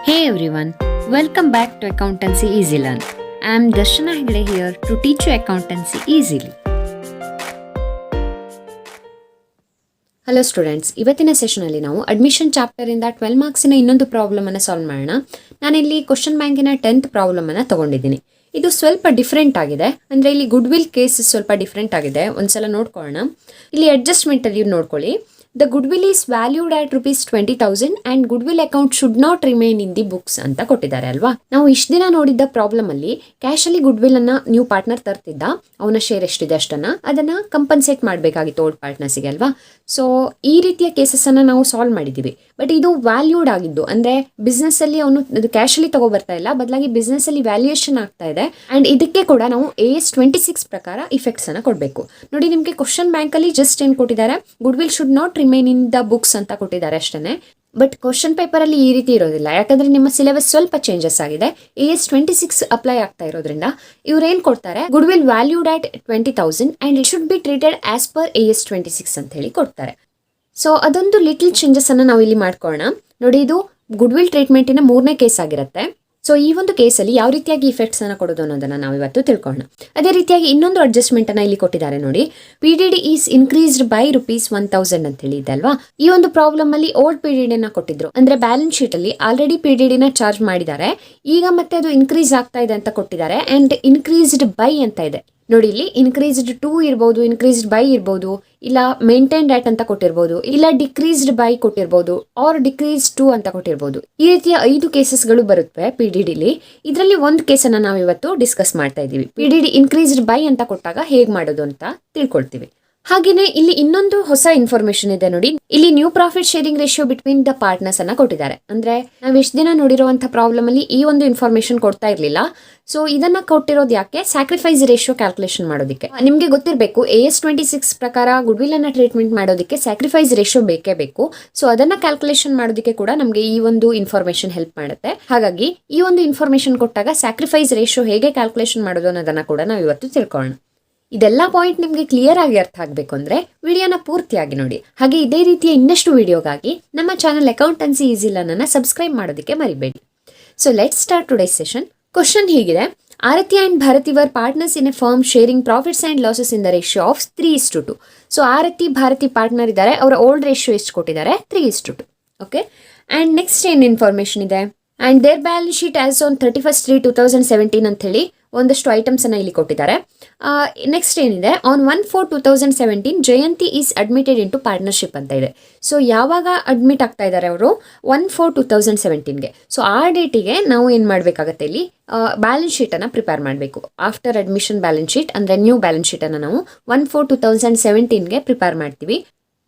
Hey everyone, welcome back to Accountancy Easy Learn. I am Darshana Hegde here to teach you accountancy easily. Hello students, ಇವತ್ತಿನ ಸೆಷನಲ್ಲಿ ನಾವು admission ಚಾಪ್ಟರಿಂದ 12 ಮಾರ್ಕ್ಸಿನ ಇನ್ನೊಂದು ಪ್ರಾಬ್ಲಮನ್ನು solve ಮಾಡೋಣ. ನಾನಿಲ್ಲಿ question ಬ್ಯಾಂಕಿನ 10th ಪ್ರಾಬ್ಲಮನ್ನು ತೊಗೊಂಡಿದ್ದೀನಿ. ಇದು ಸ್ವಲ್ಪ ಡಿಫ್ರೆಂಟ್ ಆಗಿದೆ, ಅಂದರೆ ಇಲ್ಲಿ ಗುಡ್ ವಿಲ್ ಕೇಸ್ ಸ್ವಲ್ಪ ಡಿಫ್ರೆಂಟ್ ಆಗಿದೆ. ಒಂದ್ಸಲ ನೋಡ್ಕೊಳ್ಳೋಣ. ಇಲ್ಲಿ ಅಡ್ಜಸ್ಟ್ಮೆಂಟಲ್ಲಿ ನೋಡ್ಕೊಳ್ಳಿ. The good will is valued at ₹20,000 and good will account should not remain in the books ಅಂತ ಕೊಟ್ಟಿದ್ದಾರೆ ಅಲ್ವಾ. ನಾವು ಇಷ್ಟು ದಿನ ನೋಡಿದ್ದ ಪ್ರಾಬ್ಲಮ್ ಅಲ್ಲಿ ಕ್ಯಾಶಲ್ಲಿ ಗುಡ್ ವಿಲ್ ಅನ್ನ ನ್ಯೂ ಪಾರ್ಟ್ನರ್ ತರ್ತಿದ್ದ, ಅವನ ಶೇರ್ ಎಷ್ಟಿದೆ ಅಷ್ಟನ್ನ ಅದನ್ನ ಕಂಪನ್ಸೇಟ್ ಮಾಡಬೇಕಾಗಿತ್ತು ಓಲ್ಡ್ ಪಾರ್ಟ್ನರ್ಸಿಗೆ ಅಲ್ವಾ. ಸೊ ಈ ರೀತಿಯ ಕೇಸಸ್ ಅನ್ನ ನಾವು ಸಾಲ್ವ್ ಮಾಡಿದ್ದೀವಿ. ಬಟ್ ಇದು ವ್ಯಾಲ್ಯೂಡ್ ಆಗಿದ್ದು, ಅಂದ್ರೆ ಬಿಸ್ನೆಸ್ ಅಲ್ಲಿ ಅವನು ಕ್ಯಾಶಲ್ಲಿ ತಗೋಬರ್ತಾ ಇಲ್ಲ, ಬದಲಾಗಿ ಬಿಸ್ನೆಸ್ ಅಲ್ಲಿ ವ್ಯಾಲ್ಯೂಯೇಷನ್ ಆಗ್ತಾ ಇದೆ. ಅಂಡ್ ಇದಕ್ಕೆ ಕೂಡ ನಾವು AS 26 ಪ್ರಕಾರ ಇಫೆಕ್ಟ್ಸ್ ಅನ್ನ ಕೊಡಬೇಕು. ನೋಡಿ, ನಿಮಗೆ ಕ್ವಶನ್ ಬ್ಯಾಂಕ್ ಅಲ್ಲಿ ಜಸ್ಟ್ ಏನ್ ಕೊಟ್ಟಿದ್ದಾರೆ, good will should not remain in the books ಅಂತ ಕೊಟ್ಟಿದ್ದಾರೆ ಅಷ್ಟೇ. ಬಟ್ ಕ್ವಶನ್ ಪೇಪರ್ ಅಲ್ಲಿ ಈ ರೀತಿ ಇರೋದಿಲ್ಲ, ಯಾಕಂದ್ರೆ ನಿಮ್ಮ ಸಿಲೆಬಸ್ ಸ್ವಲ್ಪ ಚೇಂಜಸ್ ಆಗಿದೆ. AS 26 ಅಪ್ಲೈ ಆಗ್ತಾ ಇರೋದ್ರಿಂದ ಇವ್ರು ಏನ್ ಕೊಡ್ತಾರೆ, good will valued at 20,000 and it should be treated as per AS 26 ಅಂತ ಹೇಳಿ ಕೊಡ್ತಾರೆ. ಸೊ ಅದೊಂದು ಲಿಟಲ್ ಚೇಂಜಸ್ ಅನ್ನ ನಾವು ಇಲ್ಲಿ ಮಾಡ್ಕೊಳ್ಳೋಣ. ನೋಡಿ, ಇದು ಗುಡ್ ವಿಲ್ ಟ್ರೀಟ್ಮೆಂಟಿನ 3ನೇ ಕೇಸ್ ಆಗಿರುತ್ತೆ. ಸೊ ಈ ಒಂದು ಕೇಸಲ್ಲಿ ಯಾವ ರೀತಿಯಾಗಿ ಇಫೆಕ್ಟ್ಸ್ ಅನ್ನ ಕೊಡೋದು ಅನ್ನೋದನ್ನ ನಾವು ಇವತ್ತು ತಿಳ್ಕೊಳ್ಳೋಣ. ಅದೇ ರೀತಿಯಾಗಿ ಇನ್ನೊಂದು ಅಡ್ಜಸ್ಟ್ಮೆಂಟ್ ಅನ್ನ ಇಲ್ಲಿ ಕೊಟ್ಟಿದ್ದಾರೆ ನೋಡಿ. PDD ಈಸ್ ಇನ್ಕ್ರೀಸ್ಡ್ ಬೈ ₹1,000 ಅಂತ ಹೇಳಿ ಇದೆ ಅಲ್ವಾ. ಈ ಒಂದು ಪ್ರಾಬ್ಲಮ್ ಅಲ್ಲಿ ಓಲ್ಡ್ PDD ಅನ್ನ ಕೊಟ್ಟಿದ್ರು, ಅಂದ್ರೆ ಬ್ಯಾಲೆನ್ಸ್ ಶೀಟ್ ಅಲ್ಲಿ ಆಲ್ರೆಡಿ PDD ನ ಚಾರ್ಜ್ ಮಾಡಿದ್ದಾರೆ, ಈಗ ಮತ್ತೆ ಅದು ಇನ್ಕ್ರೀಸ್ ಆಗ್ತಾ ಇದೆ ಅಂತ ಕೊಟ್ಟಿದ್ದಾರೆ. ಅಂಡ್ ಇನ್ಕ್ರೀಸ್ಡ್ ಬೈ ಅಂತ ಇದೆ ನೋಡಿ. ಇಲ್ಲಿ ಇನ್ಕ್ರೀಸ್ಡ್ ಟು ಇರ್ಬೋದು, ಇನ್ಕ್ರೀಸ್ಡ್ ಬೈ ಇರ್ಬೋದು, ಇಲ್ಲ ಮೇಂಟೈನ್ಡ್ ಅಟ್ ಅಂತ ಕೊಟ್ಟಿರ್ಬೋದು, ಇಲ್ಲ ಡಿಕ್ರೀಸ್ಡ್ ಬೈ ಕೊಟ್ಟಿರ್ಬೋದು, ಆರ್ ಡಿಕ್ರೀಸ್ ಟು ಅಂತ ಕೊಟ್ಟಿರ್ಬೋದು. ಈ ರೀತಿಯ 5 ಕೇಸಸ್ಗಳು ಬರುತ್ತವೆ PDD ಲಿ. ಇದರಲ್ಲಿ ಒಂದು ಕೇಸನ್ನ ನಾವು ಇವತ್ತು ಡಿಸ್ಕಸ್ ಮಾಡ್ತಾ ಇದ್ದೀವಿ. PDD ಇನ್ಕ್ರೀಸ್ಡ್ ಬೈ ಅಂತ ಕೊಟ್ಟಾಗ ಹೇಗೆ ಮಾಡೋದು ಅಂತ ತಿಳ್ಕೊಳ್ತೀವಿ. ಹಾಗೇನೆ ಇಲ್ಲಿ ಇನ್ನೊಂದು ಹೊಸ ಇನ್ಫಾರ್ಮೇಶನ್ ಇದೆ ನೋಡಿ. ಇಲ್ಲಿ new profit sharing ratio between the partners ಅನ್ನ ಕೊಟ್ಟಿದ್ದಾರೆ. ಅಂದ್ರೆ ನಾವು ಎಷ್ಟು ದಿನ ನೋಡಿರುವಂತಹ ಪ್ರಾಬ್ಲಮ್ ಅಲ್ಲಿ ಈ ಒಂದು ಇನ್ಫಾರ್ಮೇಶನ್ ಕೊಡ್ತಾ ಇರ್ಲಿಲ್ಲ. ಸೊ ಇದನ್ನ ಕೊಟ್ಟಿರೋದು ಯಾಕೆ, ಸ್ಯಾಕ್ರಿಫೈಸ್ ರೇಷಿಯೋ ಕ್ಯಾಲ್ಕುಲೇಷನ್ ಮಾಡೋದಕ್ಕೆ. ನಿಮ್ಗೆ ಗೊತ್ತಿರಬೇಕು, AS 26 ಪ್ರಕಾರ ಗುಡ್ ವಿಲ್ ಅನ್ನ ಟ್ರೀಟ್ಮೆಂಟ್ ಮಾಡೋದಕ್ಕೆ ಸ್ಯಾಕ್ರಿಫೈಸ್ ರೇಷಿಯೋ ಬೇಕೇ ಬೇಕು. ಸೊ ಅದನ್ನ ಕ್ಯಾಲ್ಕುಲೇಷನ್ ಮಾಡೋದಕ್ಕೆ ಕೂಡ ನಮಗೆ ಈ ಒಂದು ಇನ್ಫಾರ್ಮೇಶನ್ ಹೆಲ್ಪ್ ಮಾಡುತ್ತೆ. ಹಾಗಾಗಿ ಈ ಒಂದು ಇನ್ಫಾರ್ಮೇಶನ್ ಕೊಟ್ಟಾಗ ಸ್ಯಾಕ್ರಿಫೈಸ್ ರೇಷಿಯೋ ಹೇಗೆ ಕ್ಯಾಲ್ಕುಲೇಷನ್ ಮಾಡೋದು ಅನ್ನೋದನ್ನ ಕೂಡ ನಾವು ಇವತ್ತು ತಿಳ್ಕೊಳ್ಳೋಣ. ಇದೆಲ್ಲ ಪಾಯಿಂಟ್ ನಿಮಗೆ ಕ್ಲಿಯರ್ ಆಗಿ ಅರ್ಥ ಆಗಬೇಕು ಅಂದ್ರೆ ವಿಡಿಯೋನ ಪೂರ್ತಿಯಾಗಿ ನೋಡಿ. ಹಾಗೆ ಇದೇ ರೀತಿಯ ಇನ್ನಷ್ಟು ವಿಡಿಯೋಗಾಗಿ ನಮ್ಮ ಚಾನಲ್ ಅಕೌಂಟೆನ್ಸಿ ಈಸಿ ಲರ್ನ್ ಅನ್ನ ಸಬ್ಸ್ಕ್ರೈಬ್ ಮಾಡೋದಕ್ಕೆ ಮರಿಬೇಡಿ. So let's start today's session. Question ಹೀಗಿದೆ, Aarti and Bharti were partners in a firm sharing profits and losses in the ratio of 3:2. So Aarti Bharti partner ಇದ್ದಾರೆ, ಅವರ ಓಲ್ಡ್ ರೇಷಿಯೋ ಎಷ್ಟು ಕೊಟ್ಟಿದ್ದಾರೆ, 3:2. ಓಕೆ. ಅಂಡ್ ನೆಕ್ಸ್ಟ್ ಏನು information ಇದೆ, and their balance sheet as on 31/3/2017 ಅಂತ ಹೇಳಿ ಒಂದಷ್ಟು ಐಟಮ್ಸ್ ಅನ್ನ ಇಲ್ಲಿ ಕೊಟ್ಟಿದ್ದಾರೆ. ನೆಕ್ಸ್ಟ್ ಏನಿದೆ, on 1/4/2017 Jayanti is admitted into partnership ಅಂತ ಇದೆ. ಸೊ ಯಾವಾಗ ಅಡ್ಮಿಟ್ ಆಗ್ತಾ ಇದ್ದಾರೆ ಅವರು, 1/4/2017ಗೆ. ಸೊ ಆ ಡೇಟಿಗೆ ನಾವು ಏನು ಮಾಡಬೇಕಾಗತ್ತೆ, ಇಲ್ಲಿ ಬ್ಯಾಲೆನ್ಸ್ ಶೀಟ್ ಅನ್ನ ಪ್ರಿಪೇರ್ ಮಾಡಬೇಕು. ಆಫ್ಟರ್ ಅಡ್ಮಿಷನ್ ಬ್ಯಾಲೆನ್ಸ್ ಶೀಟ್ ಅಂದ್ರೆ ನ್ಯೂ ಬ್ಯಾಲೆನ್ಸ್ ಶೀಟ್ ಅನ್ನ ನಾವು 1/4/2017ಗೆ ಪ್ರಿಪೇರ್ ಮಾಡ್ತೀವಿ.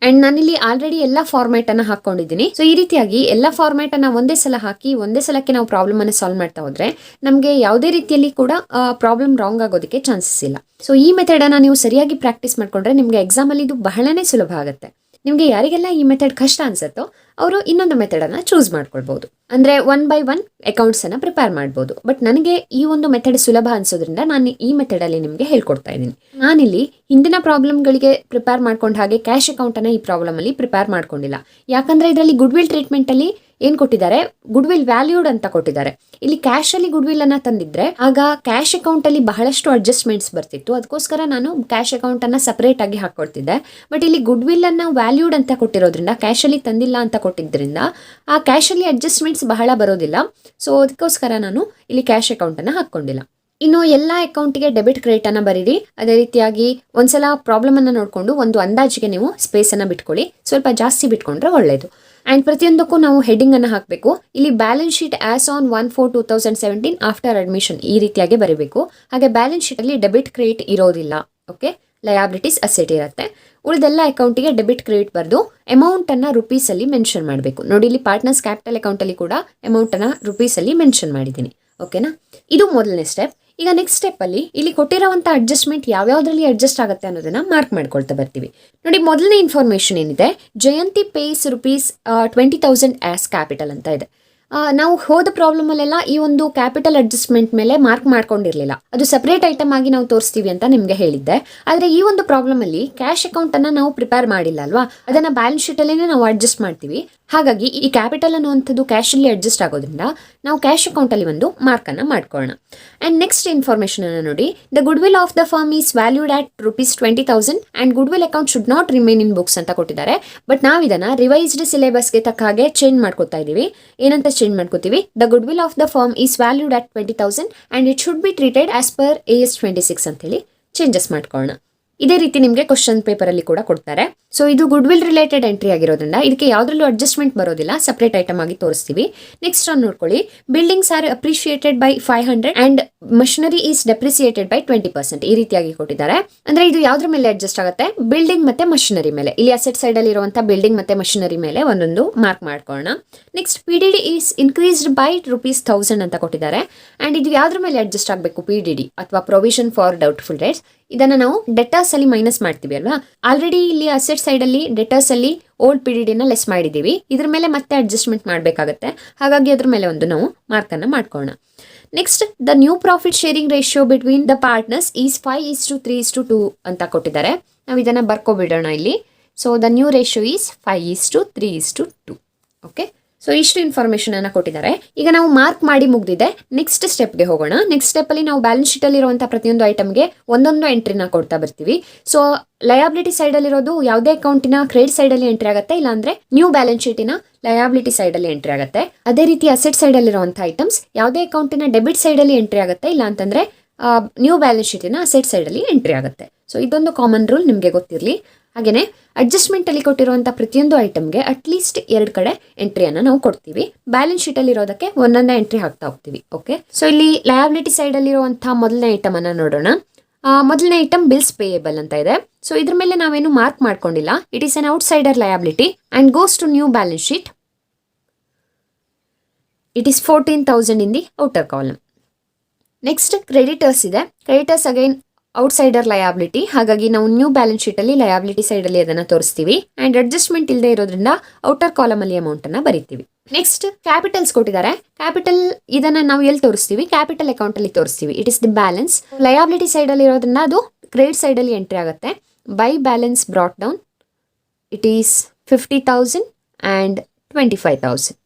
ಅಂಡ್ ನಾನಿಲ್ಲಿ ಆಲ್ರೆಡಿ ಎಲ್ಲ ಫಾರ್ಮ್ಯಾಟ್ ಅನ್ನ ಹಾಕೊಂಡಿದ್ದೀನಿ. ಸೊ ಈ ರೀತಿಯಾಗಿ ಎಲ್ಲ ಫಾರ್ಮ್ಯಾಟ್ ಅನ್ನ ಒಂದೇ ಸಲ ಹಾಕಿ ಒಂದೇ ಸಲಕ್ಕೆ ನಾವು ಪ್ರಾಬ್ಲಮ್ ಅನ್ನ ಸಾಲ್ವ್ ಮಾಡ್ತಾ ಹೋದ್ರೆ ನಮಗೆ ಯಾವುದೇ ರೀತಿಯಲ್ಲಿ ಕೂಡ ಪ್ರಾಬ್ಲಮ್ ರಾಂಗ್ ಆಗೋದಕ್ಕೆ ಚಾನ್ಸಸ್ ಇಲ್ಲ. ಸೊ ಈ ಮೆಥಡ್ ಅನ್ನ ನೀವು ಸರಿಯಾಗಿ ಪ್ರಾಕ್ಟೀಸ್ ಮಾಡ್ಕೊಂಡ್ರೆ ನಿಮ್ಗೆ ಎಕ್ಸಾಮ್ ಅಲ್ಲಿ ಇದು ಬಹಳನೇ ಸುಲಭ ಆಗುತ್ತೆ. ನಿಮ್ಗೆ ಯಾರಿಗೆಲ್ಲ ಈ ಮೆಥಡ್ ಕಷ್ಟ ಅನ್ಸುತ್ತೋ ಅವರು ಇನ್ನೊಂದು ಮೆಥಡ್ ಅನ್ನ ಚೂಸ್ ಮಾಡ್ಕೊಳ್ಬಹುದು. ಅಂದ್ರೆ 1 by 1 ಅಕೌಂಟ್ಸ್ ಅನ್ನ ಪ್ರಿಪೇರ್ ಮಾಡಬಹುದು. ಬಟ್ ನನಗೆ ಈ ಒಂದು ಮೆಥಡ್ ಸುಲಭ ಅನ್ಸೋದ್ರಿಂದ ನಾನು ಈ ಮೆಥಡ್ ಅಲ್ಲಿ ನಿಮ್ಗೆ ಹೇಳ್ಕೊಡ್ತಾ ಇದ್ದೀನಿ. ನಾನಿಲ್ಲಿ ಹಿಂದಿನ ಪ್ರಾಬ್ಲಮ್ಗಳಿಗೆ ಪ್ರಿಪೇರ್ ಮಾಡ್ಕೊಂಡ ಹಾಗೆ ಕ್ಯಾಶ್ ಅಕೌಂಟ್ ಅನ್ನ ಈ ಪ್ರಾಬ್ಲಮ್ ಅಲ್ಲಿ ಪ್ರಿಪೇರ್ ಮಾಡ್ಕೊಂಡಿಲ್ಲ. ಯಾಕಂದ್ರೆ ಇದರಲ್ಲಿ ಗುಡ್ ವಿಲ್ ಟ್ರೀಟ್ಮೆಂಟ್ ಅಲ್ಲಿ ಏನ್ ಕೊಟ್ಟಿದ್ದಾರೆ, ಗುಡ್ ವಿಲ್ ವ್ಯಾಲ್ಯೂಡ್ ಅಂತ ಕೊಟ್ಟಿದ್ದಾರೆ. ಇಲ್ಲಿ ಕ್ಯಾಶ್ ಅಲ್ಲಿ ಗುಡ್ ವಿಲ್ ಅನ್ನ ತಂದಿದ್ರೆ ಆಗ ಕ್ಯಾಶ್ ಅಕೌಂಟ್ ಅಲ್ಲಿ ಬಹಳಷ್ಟು ಅಡ್ಜಸ್ಟ್ಮೆಂಟ್ಸ್ ಬರ್ತಿತ್ತು. ಅದಕ್ಕೋಸ್ಕರ ನಾನು ಕ್ಯಾಶ್ ಅಕೌಂಟ್ ಅನ್ನ ಸಪರೇಟ್ ಆಗಿ ಹಾಕೊಳ್ತಿದ್ದೆ. ಬಟ್ ಇಲ್ಲಿ ಗುಡ್ ವಿಲ್ ಅನ್ನ ವ್ಯಾಲ್ಯೂಡ್ ಅಂತ ಕೊಟ್ಟಿರೋದ್ರಿಂದ, ಕ್ಯಾಶ್ ಅಲ್ಲಿ ತಂದಿಲ್ಲ ಅಂತ ಕೊಟ್ಟಿದ್ರಿಂದ ಆ ಕ್ಯಾಶ್ ಅಲ್ಲಿ ಅಡ್ಜಸ್ಟ್ಮೆಂಟ್ಸ್ ಬಹಳ ಬರೋದಿಲ್ಲ. ಸೊ ಅದಕ್ಕೋಸ್ಕರ ನಾನು ಇಲ್ಲಿ ಕ್ಯಾಶ್ ಅಕೌಂಟ್ ಅನ್ನ ಹಾಕೊಂಡಿಲ್ಲ. ಇನ್ನು ಎಲ್ಲ ಅಕೌಂಟಿಗೆ ಡೆಬಿಟ್ ಕ್ರೆಡಿಟ್ ಅನ್ನ ಬರೀರಿ. ಅದೇ ರೀತಿಯಾಗಿ ಒಂದ್ಸಲ ಪ್ರಾಬ್ಲಮ್ ಅನ್ನ ನೋಡ್ಕೊಂಡು ಒಂದು ಅಂದಾಜಿಗೆ ನೀವು ಸ್ಪೇಸ್ ಅನ್ನ ಬಿಟ್ಕೊಳ್ಳಿ, ಸ್ವಲ್ಪ ಜಾಸ್ತಿ ಬಿಟ್ಕೊಂಡ್ರೆ ಒಳ್ಳೇದು. ಅಂಡ್ ಪ್ರತಿಯೊಂದಕ್ಕೂ ನಾವು ಹೆಡ್ಡಿಂಗ್ ಅನ್ನ ಹಾಕಬೇಕು. ಇಲ್ಲಿ balance sheet as on 1/4/2017 after admission ಈ ರೀತಿಯಾಗಿ ಬರೀಬೇಕು. ಹಾಗೆ ಬ್ಯಾಲೆನ್ಸ್ ಶೀಟ್ ಅಲ್ಲಿ ಡೆಬಿಟ್ ಕ್ರೆಡಿಟ್ ಇರೋದಿಲ್ಲ. ಓಕೆ, ಲಯಾಬಿಲಿಟೀಸ್ ಅಸೆಟ್ ಇರುತ್ತೆ. ಉಳಿದೆಲ್ಲ ಅಕೌಂಟಿಗೆ ಡೆಬಿಟ್ ಕ್ರೆಡಿಟ್ ಬರೆದು ಅಮೌಂಟ್ ಅನ್ನ ರುಪೀಸ್ ಅಲ್ಲಿ ಮೆನ್ಷನ್ ಮಾಡಬೇಕು. ನೋಡಿ, ಇಲ್ಲಿ ಪಾರ್ಟ್ನರ್ಸ್ ಕ್ಯಾಪಿಟಲ್ ಅಕೌಂಟ್ ಅಲ್ಲಿ ಕೂಡ ಅಮೌಂಟ್ ಅನ್ನ ರುಪೀಸ್ ಅಲ್ಲಿ ಮೆನ್ಷನ್ ಮಾಡಿದ್ದೀನಿ. ಓಕೆನಾ, ಇದು ಮೊದಲನೇ ಸ್ಟೆಪ್. ಈಗ ನೆಕ್ಸ್ಟ್ ಸ್ಟೆಪ್ ಅಲ್ಲಿ ಇಲ್ಲಿ ಕೊಟ್ಟಿರುವಂತ ಅಡ್ಜಸ್ಟ್ಮೆಂಟ್ ಯಾವ್ಯಾವ್ದ್ರಲ್ಲಿ ಅಡ್ಜಸ್ಟ್ ಆಗುತ್ತೆ ಅನ್ನೋದನ್ನ ಮಾರ್ಕ್ ಮಾಡ್ಕೊಳ್ತಾ ಬರ್ತೀವಿ. ನೋಡಿ, ಮೊದಲನೇ ಇನ್ಫಾರ್ಮೇಶನ್ ಏನಿದೆ, ಜಯಂತಿ ಪೇಸ್ ₹20,000 ಆಸ್ ಕ್ಯಾಪಿಟಲ್ ಅಂತ ಇದೆ. ನಾವು ಹೋದ ಪ್ರಾಬ್ಲಮ್ ಅಲ್ಲೆಲ್ಲ ಈ ಒಂದು ಕ್ಯಾಪಿಟಲ್ ಅಡ್ಜಸ್ಟ್ಮೆಂಟ್ ಮೇಲೆ ಮಾರ್ಕ್ ಮಾಡ್ಕೊಂಡಿರ್ಲಿಲ್ಲ, ಅದು ಸಪರೇಟ್ ಐಟಮ್ ಆಗಿ ನಾವು ತೋರಿಸ್ತೀವಿ ಅಂತ ನಿಮ್ಗೆ ಹೇಳಿದ್ದೆ. ಆದ್ರೆ ಈ ಒಂದು ಪ್ರಾಬ್ಲಮ್ ಅಲ್ಲಿ ಕ್ಯಾಶ್ ಅಕೌಂಟ್ ಅನ್ನ ನಾವು ಪ್ರಿಪೇರ್ ಮಾಡಿಲ್ಲ ಅಲ್ವಾ, ಅದನ್ನ ಬ್ಯಾಲೆನ್ಸ್ ಶೀಟ್ ಅಲ್ಲೇ ನಾವು ಅಡ್ಜಸ್ಟ್ ಮಾಡ್ತೀವಿ. ಹಾಗಾಗಿ ಈ ಕ್ಯಾಪಿಟಲ್ ಅನ್ನುವಂಥದ್ದು ಕ್ಯಾಶಲ್ಲಿ ಅಡ್ಜಸ್ಟ್ ಆಗೋದ್ರಿಂದ ನಾವು ಕ್ಯಾಶ್ ಅಕೌಂಟಲ್ಲಿ ಒಂದು ಮಾರ್ಕನ್ನು ಮಾಡ್ಕೊಳ್ಳೋಣ. ಆ್ಯಂಡ್ ನೆಕ್ಸ್ಟ್ ಇನ್ಫಾರ್ಮೇಷನ್ ಅನ್ನು ನೋಡಿ, the good will of the firm is valued at ₹20,000 and good will account should not remain in books ಅಂತ ಕೊಟ್ಟಿದ್ದಾರೆ. ಬಟ್ ನಾವು ಇದನ್ನು ರಿವೈಸ್ಡ್ ಸಿಲೆಬಸ್ಗೆ ತಕ್ಕ ಹಾಗೆ ಚೇಂಜ್ ಮಾಡ್ಕೋತಾ ಇದ್ದೀವಿ. ಏನಂತ ಚೇಂಜ್ ಮಾಡ್ಕೋತೀವಿ, the good will of the firm is valued at 20,000 and it should be treated as per AS 26 ಅಂತೇಳಿ ಚೇಂಜಸ್ ಮಾಡ್ಕೊಳ್ಳೋಣ. ಇದೇ ರೀತಿ ನಿಮಗೆ ಕ್ವಶನ್ ಪೇಪರಲ್ಲಿ ಕೂಡ ಕೊಡ್ತಾರೆ. ಸೊ ಇದು ಗುಡ್ ವಿಲ್ ರಿಲೇಟೆಡ್ ಎಂಟ್ರಿ ಆಗಿರೋದ್ರಿಂದ ಇದಕ್ಕೆ ಯಾವುದ್ರಲ್ಲೂ ಅಡ್ಜಸ್ಟ್ಮೆಂಟ್ ಬರೋದಿಲ್ಲ, ಸಪ್ರೇಟ್ ಐಟಮ್ ಆಗಿ ತೋರಿಸ್ತೀವಿ. ನೆಕ್ಸ್ಟ್ ಒಂದು ನೋಡ್ಕೊಳ್ಳಿ, buildings are appreciated by 500 and machinery is depreciated by 20%. ಈ ರೀತಿಯಾಗಿ ಕೊಟ್ಟಿದ್ದಾರೆ. ಅಂದ್ರೆ ಇದು ಯಾವ್ದ್ರ ಮೇಲೆ ಅಡ್ಜಸ್ಟ್ ಆಗುತ್ತೆ, ಬಿಲ್ಡಿಂಗ್ ಮತ್ತೆ ಮಷಿನರಿ ಮೇಲೆ. ಇಲ್ಲಿ ಅಸೆಟ್ ಸೈಡ್ ಅಲ್ಲಿ ಇರುವಂತಹ ಬಿಲ್ಡಿಂಗ್ ಮತ್ತೆ ಮಷಿನರಿ ಮೇಲೆ ಒಂದೊಂದು ಮಾರ್ಕ್ ಮಾಡ್ಕೊಳ್ಳೋಣ. Next PDD is increased by ₹1000 ಅಂತ ಕೊಟ್ಟಿದ್ದಾರೆ. ಅಂಡ್ ಇದು ಯಾವ್ದ್ರ ಮೇಲೆ ಅಡ್ಜಸ್ಟ್ ಆಗಬೇಕು, PDD ಅಥವಾ ಪ್ರೊವಿಷನ್ ಫಾರ್ ಡೌಟ್ಫುಲ್ ಡೇಟ್ಸ್. ಇದನ್ನ ನಾವು ಡೆಟರ್ಸ್ ಅಲ್ಲಿ ಮೈನಸ್ ಮಾಡ್ತೀವಿ ಅಲ್ವಾ. ಆಲ್ರೆಡಿ ಇಲ್ಲಿ ಅಸೆಟ್ ಸೈಡ್ ಅಲ್ಲಿ ಡೆಟರ್ಸ್ ಅಲ್ಲಿ ಓಲ್ಡ್ PDD ನ ಲೆಸ್ ಮಾಡಿದೀವಿ. ಇದ್ರ ಮೇಲೆ ಮತ್ತೆ ಅಡ್ಜಸ್ಟ್ಮೆಂಟ್ ಮಾಡಬೇಕಾಗುತ್ತೆ. ಹಾಗಾಗಿ ಅದ್ರ ಮೇಲೆ ಒಂದು ನಾವು ಮಾರ್ಕ್ ಅನ್ನ ಮಾಡ್ಕೊಳ್ಳೋಣ. Next, the new profit sharing ratio between the partners is 5:3:2 ಅಂತ ಕೊಟ್ಟಿದ್ದಾರೆ. ನಾವು ಇದನ್ನ ಬರ್ಕೊಬಿಡೋಣ ಇಲ್ಲಿ. So the new ratio is 5:3:2. Okay, so ಇಷ್ಟು ಇನ್ಫಾರ್ಮೇಶನ್ ಅನ್ನ ಕೊಟ್ಟಿದ್ದಾರೆ. ಈಗ ನಾವು ಮಾರ್ಕ್ ಮಾಡಿ ಮುಗ್ದಿದೆ. ನೆಕ್ಸ್ಟ್ ಸ್ಟೆಪ್ಗೆ ಹೋಗೋಣ. ನೆಕ್ಸ್ಟ್ ಸ್ಟೆಪ್ ಅಲ್ಲಿ ನಾವು ಬ್ಯಾಲೆನ್ಸ್ ಶೀಟ್ ಅಲ್ಲಿ ಇರುವಂತಹ ಪ್ರತಿಯೊಂದು ಐಟಮ್ಗೆ ಒಂದೊಂದು ಎಂಟ್ರಿನ ಕೊಡ್ತಾ ಬರ್ತೀವಿ. ಸೊ ಲಯಾಬಿಲಿಟಿ ಸೈಡ್ ಅಲ್ಲಿ ಇರೋದು ಯಾವುದೇ ಅಕೌಂಟಿನ ಕ್ರೆಡಿಟ್ ಸೈಡ್ ಅಲ್ಲಿ ಎಂಟ್ರಿ ಆಗುತ್ತೆ, ಇಲ್ಲಾಂದ್ರೆ ನ್ಯೂ ಬ್ಯಾಲೆನ್ಸ್ ಶೀಟಿನ ಲಯಾಬಿಲಿಟಿ ಸೈಡ್ ಅಲ್ಲಿ ಎಂಟ್ರಿ ಆಗುತ್ತೆ. ಅದೇ ರೀತಿ ಅಸೆಟ್ ಸೈಡ್ ಅಲ್ಲಿ ಇರುವಂತಹ ಐಟಮ್ಸ್ ಯಾವುದೇ ಅಕೌಂಟಿನ ಡೆಬಿಟ್ ಸೈಡ್ ಅಲ್ಲಿ ಎಂಟ್ರಿ ಆಗುತ್ತೆ, ಇಲ್ಲ ಅಂತಂದ್ರೆ ನ್ಯೂ ಬ್ಯಾಲೆನ್ಸ್ ಶೀಟಿನ ಅಸೆಟ್ ಸೈಡ್ ಅಲ್ಲಿ ಎಂಟ್ರಿ ಆಗುತ್ತೆ. ಸೊ ಇದೊಂದು ಕಾಮನ್ ರೂಲ್ ನಿಮಗೆ ಗೊತ್ತಿರಲಿ. ಹಾಗೇನೆ ಅಡ್ಜಸ್ಟ್ಮೆಂಟ್ ಅಲ್ಲಿ ಕೊಟ್ಟಿರುವಂತಹ ಪ್ರತಿಯೊಂದು ಐಟಮ್ಗೆ ಅಟ್ಲೀಸ್ಟ್ 2 ಕಡೆ ಎಂಟ್ರಿಯನ್ನು ನಾವು ಕೊಡ್ತೀವಿ. ಬ್ಯಾಲೆನ್ಸ್ ಶೀಟ್ ಅಲ್ಲಿ ಇರೋದಕ್ಕೆ ಒಂದೊಂದೇ ಎಂಟ್ರಿ ಹಾಕ್ತಾ ಹೋಗ್ತೀವಿ. ಓಕೆ, ಸೊ ಇಲ್ಲಿ ಲಯಾಬಿಲಿಟಿ ಸೈಡ್ ಅಲ್ಲಿ ಇರುವಂತಹ ಮೊದಲನೇ ಐಟಮ್ ಅನ್ನ ನೋಡೋಣ. ಮೊದಲನೇ ಐಟಮ್ ಬಿಲ್ಸ್ ಪೇಯಬಲ್ ಅಂತ ಇದೆ. ಸೊ ಇದ್ರ ಮೇಲೆ ನಾವೇನು ಮಾರ್ಕ್ ಮಾಡ್ಕೊಂಡಿಲ್ಲ. It is an outsider liability and goes to new balance sheet. It is 14,000 in the outer column. Next creditors ಇದೆ. Creditors again outsider liability. ಹಾಗಾಗಿ ನಾವು ನ್ಯೂ ಬ್ಯಾಲೆನ್ಸ್ ಶೀಟ್ ಅಲ್ಲಿ ಲಯಾಬಿಲಿಟಿ ಸೈಡ್ ಅಲ್ಲಿ ಅದನ್ನ ತೋರಿಸ್ತೀವಿ. ಅಂಡ್ ಅಡ್ಜಸ್ಟ್ಮೆಂಟ್ ಇಲ್ಲದೆ ಇರೋದ್ರಿಂದ ಔಟರ್ ಕಾಲಮ್ ಅಲ್ಲಿ ಅಮೌಂಟ್ ಅನ್ನ ಬರೀತೀವಿ. ನೆಕ್ಸ್ಟ್ ಕ್ಯಾಪಿಟಲ್ಸ್ ಕೊಟ್ಟಿದ್ದಾರೆ. ಕ್ಯಾಪಿಟಲ್ ಇದನ್ನ ನಾವು ಎಲ್ಲಿ ತೋರಿಸ್ತೀವಿ, ಕ್ಯಾಪಿಟಲ್ ಅಕೌಂಟ್ ಅಲ್ಲಿ ತೋರಿಸ್ತೀವಿ. It is the balance. Liability side ಅಲ್ಲಿ ಇರೋದ್ರಿಂದ ಅದು ಕ್ರೆಡಿಟ್ ಸೈಡ್ ಅಲ್ಲಿ ಎಂಟ್ರಿ ಆಗುತ್ತೆ. By balance brought down it is 50,000 and 25,000.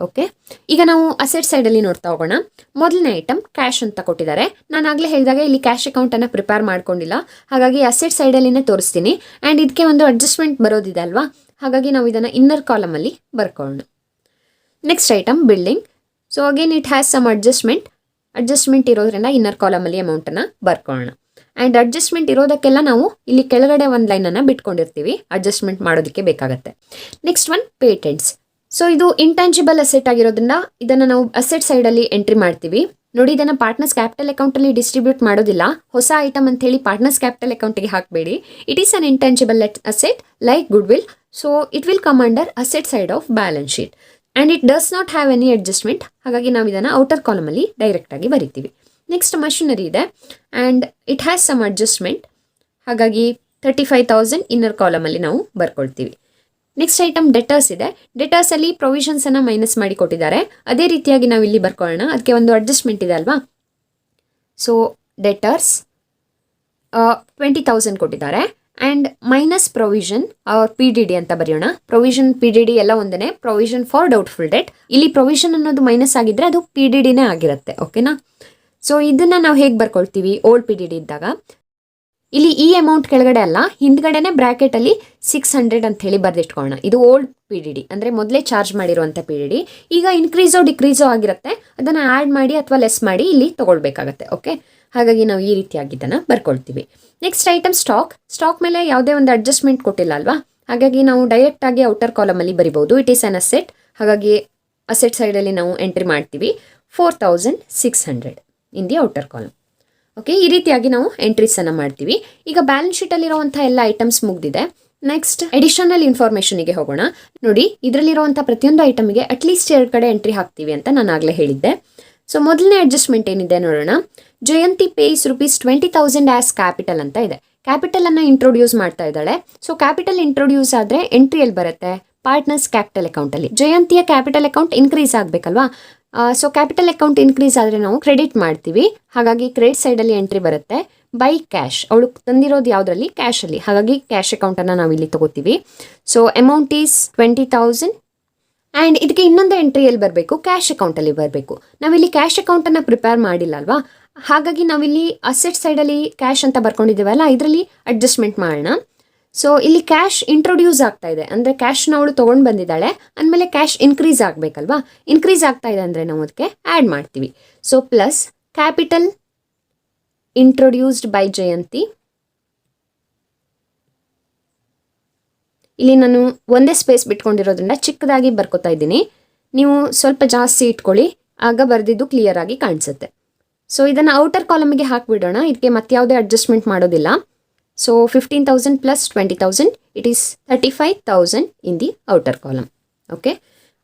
Okay, ಈಗ ನಾವು ಅಸೆಟ್ ಸೈಡ್ ಅಲ್ಲಿ ನೋಡ್ತಾ ಹೋಗೋಣ. ಮೊದಲನೇ ಐಟಮ್ ಕ್ಯಾಶ್ ಅಂತ ಕೊಟ್ಟಿದ್ದಾರೆ. ನಾನು ಆಗ್ಲೇ ಹೇಳಿದಾಗ ಇಲ್ಲಿ ಕ್ಯಾಶ್ ಅಕೌಂಟ್ ಅನ್ನ ಪ್ರಿಪೇರ್ ಮಾಡ್ಕೊಂಡಿಲ್ಲ, ಹಾಗಾಗಿ ಅಸೆಟ್ ಸೈಡ್ ಅಲ್ಲಿನೇ ತೋರಿಸ್ತೀನಿ. ಅಂಡ್ ಇದಕ್ಕೆ ಒಂದು ಅಡ್ಜಸ್ಟ್ಮೆಂಟ್ ಬರೋದಿದೆ ಅಲ್ವಾ, ಹಾಗಾಗಿ ನಾವು ಇದನ್ನ ಇನ್ನರ್ ಕಾಲಮ್ ಅಲ್ಲಿ ಬರ್ಕೊಳ್ಳೋಣ. Next item building. So again it has some adjustment ಇರೋದ್ರಿಂದ ಇನ್ನರ್ ಕಾಲಮ್ ಅಲ್ಲಿ ಅಮೌಂಟ್ ಅನ್ನ ಬರ್ಕೊಳ್ಳೋಣ. ಅಂಡ್ ಅಡ್ಜಸ್ಟ್ಮೆಂಟ್ ಇರೋದಕ್ಕೆಲ್ಲ ನಾವು ಇಲ್ಲಿ ಕೆಳಗಡೆ ಒಂದು ಲೈನ್ ಅನ್ನ ಬಿಟ್ಕೊಂಡಿರ್ತೀವಿ, ಅಡ್ಜಸ್ಟ್ಮೆಂಟ್ ಮಾಡೋದಕ್ಕೆ ಬೇಕಾಗತ್ತೆ. Next one patents. ಸೊ ಇದು ಇಂಟ್ಯಾಂಜಿಬಲ್ ಅಸೆಟ್ ಆಗಿರೋದ್ರಿಂದ ಇದನ್ನ ನಾವು ಅಸೆಟ್ ಸೈಡ್ ಅಲ್ಲಿ ಎಂಟ್ರಿ ಮಾಡ್ತೀವಿ. ನೋಡಿ, ಇದನ್ನ ಪಾರ್ಟ್ನರ್ಸ್ ಕ್ಯಾಪಿಟಲ್ ಅಕೌಂಟ್ ಅಲ್ಲಿ ಡಿಸ್ಟ್ರಿಬ್ಯೂಟ್ ಮಾಡೋದಿಲ್ಲ. ಹೊಸ ಐಟಮ್ ಅಂತ ಹೇಳಿ ಪಾರ್ಟ್ನರ್ಸ್ ಕ್ಯಾಪಿಟಲ್ ಅಕೌಂಟ್ಗೆ ಹಾಕಬೇಡಿ. It is an intangible asset like goodwill. So it will come under asset side of balance sheet and it does not have any adjustment. ಹಾಗಾಗಿ ನಾವು ಇದನ್ನ ಔಟರ್ ಕಾಲಮ್ ಅಲ್ಲಿ ಡೈರೆಕ್ಟ್ ಆಗಿ ಬರಿತೀವಿ. ನೆಕ್ಸ್ಟ್ ಮಷಿನರಿ ಇದೆ and it has some adjustment. ಹಾಗಾಗಿ 35,000 inner column ಅಲ್ಲಿ ನಾವು ಬರ್ಕೊಳ್ತೀವಿ. ನೆಕ್ಸ್ಟ್ ಐಟಮ್ ಡೆಟರ್ಸ್ ಇದೆ. ಡೆಟರ್ಸ್ ಅಲ್ಲಿ ಪ್ರೊವಿಷನ್ಸ್ ಅನ್ನ ಮೈನಸ್ ಮಾಡಿ ಕೊಟ್ಟಿದ್ದಾರೆ. ಅದೇ ರೀತಿಯಾಗಿ ನಾವು ಇಲ್ಲಿ ಬರ್ಕೊಳ್ಳೋಣ. ಅದಕ್ಕೆ ಒಂದು ಅಡ್ಜಸ್ಟ್ಮೆಂಟ್ ಇದೆ ಅಲ್ವಾ. ಸೊ ಡೆಟರ್ಸ್ 20,000 ಕೊಟ್ಟಿದ್ದಾರೆ ಅಂಡ್ ಮೈನಸ್ ಪ್ರೊವಿಷನ್ PDD ಅಂತ ಬರೆಯೋಣ. ಪ್ರೊವಿಷನ್ PDD ಎಲ್ಲ ಒಂದೇನೆ. Provision for doubtful debt. ಇಲ್ಲಿ ಪ್ರೊವಿಷನ್ ಅನ್ನೋದು ಮೈನಸ್ ಆಗಿದ್ರೆ ಅದು PDDನೇ ಆಗಿರುತ್ತೆ. ಓಕೆನಾ. ಸೊ ಇದನ್ನ ನಾವು ಹೇಗೆ ಬರ್ಕೊಳ್ತೀವಿ, ಓಲ್ಡ್ PDD ಇದ್ದಾಗ ಇಲ್ಲಿ ಈ ಅಮೌಂಟ್ ಕೆಳಗಡೆ ಅಲ್ಲ, ಹಿಂದ್ಗಡೆನೆ ಬ್ರಾಕೆಟ್ ಅಲ್ಲಿ 600 ಅಂತ ಹೇಳಿ ಬರ್ದಿಟ್ಕೊಳ್ಳೋಣ. ಇದು ಓಲ್ಡ್ PDD ಅಂದ್ರೆ ಮೊದಲೇ ಚಾರ್ಜ್ ಮಾಡಿರುವಂತ PDD. ಈಗ ಇನ್ಕ್ರೀಸೋ ಡಿಕ್ರೀಸೋ ಆಗಿರುತ್ತೆ, ಅದನ್ನ ಆಡ್ ಮಾಡಿ ಅಥವಾ ಲೆಸ್ ಮಾಡಿ ಇಲ್ಲಿ ತಗೊಳ್ಬೇಕಾಗತ್ತೆ. ಓಕೆ, ಹಾಗಾಗಿ ನಾವು ಈ ರೀತಿಯಾಗಿ ಇದನ್ನ ಬರ್ಕೊಳ್ತೀವಿ. ನೆಕ್ಸ್ಟ್ ಐಟಮ್ ಸ್ಟಾಕ್ ಮೇಲೆ ಯಾವುದೇ ಒಂದು ಅಡ್ಜಸ್ಟ್ಮೆಂಟ್ ಕೊಟ್ಟಿಲ್ಲ ಅಲ್ವಾ, ಹಾಗಾಗಿ ನಾವು ಡೈರೆಕ್ಟ್ ಆಗಿ ಔಟರ್ ಕಾಲಮ್ ಅಲ್ಲಿ ಬರಿಬಹುದು. It is an asset. ಹಾಗಾಗಿ ಅಸೆಟ್ ಸೈಡ್ ಅಲ್ಲಿ ನಾವು ಎಂಟ್ರಿ ಮಾಡ್ತೀವಿ 4,600 in the outer column. Okay, ಈ ರೀತಿಯಾಗಿ ನಾವು ಎಂಟ್ರೀಸ್ ಅನ್ನ ಮಾಡ್ತೀವಿ. ಈಗ ಬ್ಯಾಲೆನ್ಸ್ ಶೀಟ್ ಅಲ್ಲಿರುವಂತಹ ಎಲ್ಲ ಐಟಮ್ಸ್ ಮುಗ್ದಿದೆ. ನೆಕ್ಸ್ಟ್ ಅಡಿಷನಲ್ ಇನ್ಫಾರ್ಮೇಶನ್ಗೆ ಹೋಗೋಣ. ನೋಡಿ, ಇದರಲ್ಲಿರುವಂತಹ ಪ್ರತಿಯೊಂದು ಐಟಮ್ಗೆ ಅಟ್ಲೀಸ್ಟ್ 2 ಕಡೆ ಎಂಟ್ರಿ ಹಾಕ್ತೀವಿ ಅಂತ ನಾನು ಆಗ್ಲೇ ಹೇಳಿದ್ದೆ. ಸೊ ಮೊದಲನೇ ಅಡ್ಜಸ್ಟ್ಮೆಂಟ್ ಏನಿದೆ ನೋಡೋಣ. ಜಯಂತಿ ಪೇಸ್ ₹20,000 ಆಸ್ ಕ್ಯಾಪಿಟಲ್ ಅಂತ ಇದೆ. ಕ್ಯಾಪಿಟಲ್ ಅನ್ನ ಇಂಟ್ರೊಡ್ಯೂಸ್ ಮಾಡ್ತಾ ಇದ್ದಾಳೆ. ಸೊ ಕ್ಯಾಪಿಟಲ್ ಇಂಟ್ರೊಡ್ಯೂಸ್ ಆದ್ರೆ ಎಂಟ್ರಿ ಎಲ್ಲಿ ಬರುತ್ತೆ, ಪಾರ್ಟ್ನರ್ಸ್ ಕ್ಯಾಪಿಟಲ್ ಅಕೌಂಟ್ ಅಲ್ಲಿ. ಜಯಂತಿಯ ಕ್ಯಾಪಿಟಲ್ ಅಕೌಂಟ್ ಇನ್ಕ್ರೀಸ್ ಆಗ್ಬೇಕಲ್ವಾ. ಸೊ ಕ್ಯಾಪಿಟಲ್ ಅಕೌಂಟ್ ಇನ್ಕ್ರೀಸ್ ಆದರೆ ನಾವು ಕ್ರೆಡಿಟ್ ಮಾಡ್ತೀವಿ, ಹಾಗಾಗಿ ಕ್ರೆಡಿಟ್ ಸೈಡಲ್ಲಿ ಎಂಟ್ರಿ ಬರುತ್ತೆ. ಬೈ ಕ್ಯಾಶ್, ಅವಳು ತಂದಿರೋದು ಯಾವುದರಲ್ಲಿ, ಕ್ಯಾಶಲ್ಲಿ, ಹಾಗಾಗಿ ಕ್ಯಾಶ್ ಅಕೌಂಟನ್ನು ನಾವು ಇಲ್ಲಿ ತಗೋತೀವಿ. ಸೊ ಅಮೌಂಟ್ ಈಸ್ 20,000 ಆ್ಯಂಡ್ ಇದಕ್ಕೆ ಇನ್ನೊಂದು ಎಂಟ್ರಿ ಎಲ್ಲಿ ಬರಬೇಕು, ಕ್ಯಾಶ್ ಅಕೌಂಟಲ್ಲಿ ಬರಬೇಕು. ನಾವಿಲ್ಲಿ ಕ್ಯಾಶ್ ಅಕೌಂಟನ್ನು ಪ್ರಿಪೇರ್ ಮಾಡಿಲ್ಲ ಅಲ್ವಾ, ಹಾಗಾಗಿ ನಾವಿಲ್ಲಿ ಅಸೆಟ್ ಸೈಡಲ್ಲಿ ಕ್ಯಾಶ್ ಅಂತ ಬರ್ಕೊಂಡಿದ್ದೀವಲ್ಲ, ಇದರಲ್ಲಿ ಅಡ್ಜಸ್ಟ್ಮೆಂಟ್ ಮಾಡೋಣ. ಸೊ ಇಲ್ಲಿ ಕ್ಯಾಶ್ ಇಂಟ್ರೊಡ್ಯೂಸ್ ಆಗ್ತಾ ಇದೆ, ಅಂದರೆ ಕ್ಯಾಶ್ನ ಅವಳು ತೊಗೊಂಡು ಬಂದಿದ್ದಾಳೆ ಅಂದಮೇಲೆ ಕ್ಯಾಶ್ ಇನ್ಕ್ರೀಸ್ ಆಗಬೇಕಲ್ವಾ, ಇನ್ಕ್ರೀಸ್ ಆಗ್ತಾ ಇದೆ ಅಂದರೆ ನಾವು ಅದಕ್ಕೆ ಆ್ಯಡ್ ಮಾಡ್ತೀವಿ. So plus capital introduced by Jayanti. ಇಲ್ಲಿ ನಾನು ಒಂದೇ ಸ್ಪೇಸ್ ಬಿಟ್ಕೊಂಡಿರೋದ್ರಿಂದ ಚಿಕ್ಕದಾಗಿ ಬರ್ಕೋತಾ ಇದ್ದೀನಿ, ನೀವು ಸ್ವಲ್ಪ ಜಾಸ್ತಿ ಇಟ್ಕೊಳ್ಳಿ, ಆಗ ಬರೆದಿದ್ದು ಕ್ಲಿಯರ್ ಆಗಿ ಕಾಣಿಸುತ್ತೆ. ಸೊ ಇದನ್ನು ಔಟರ್ ಕಾಲಮಿಗೆ ಹಾಕಿಬಿಡೋಣ, ಇದಕ್ಕೆ ಮತ್ತೆ ಯಾವುದೇ ಅಡ್ಜಸ್ಟ್ಮೆಂಟ್ ಮಾಡೋದಿಲ್ಲ. So 15,000 plus 20,000 it is 35,000 in the outer column. Okay,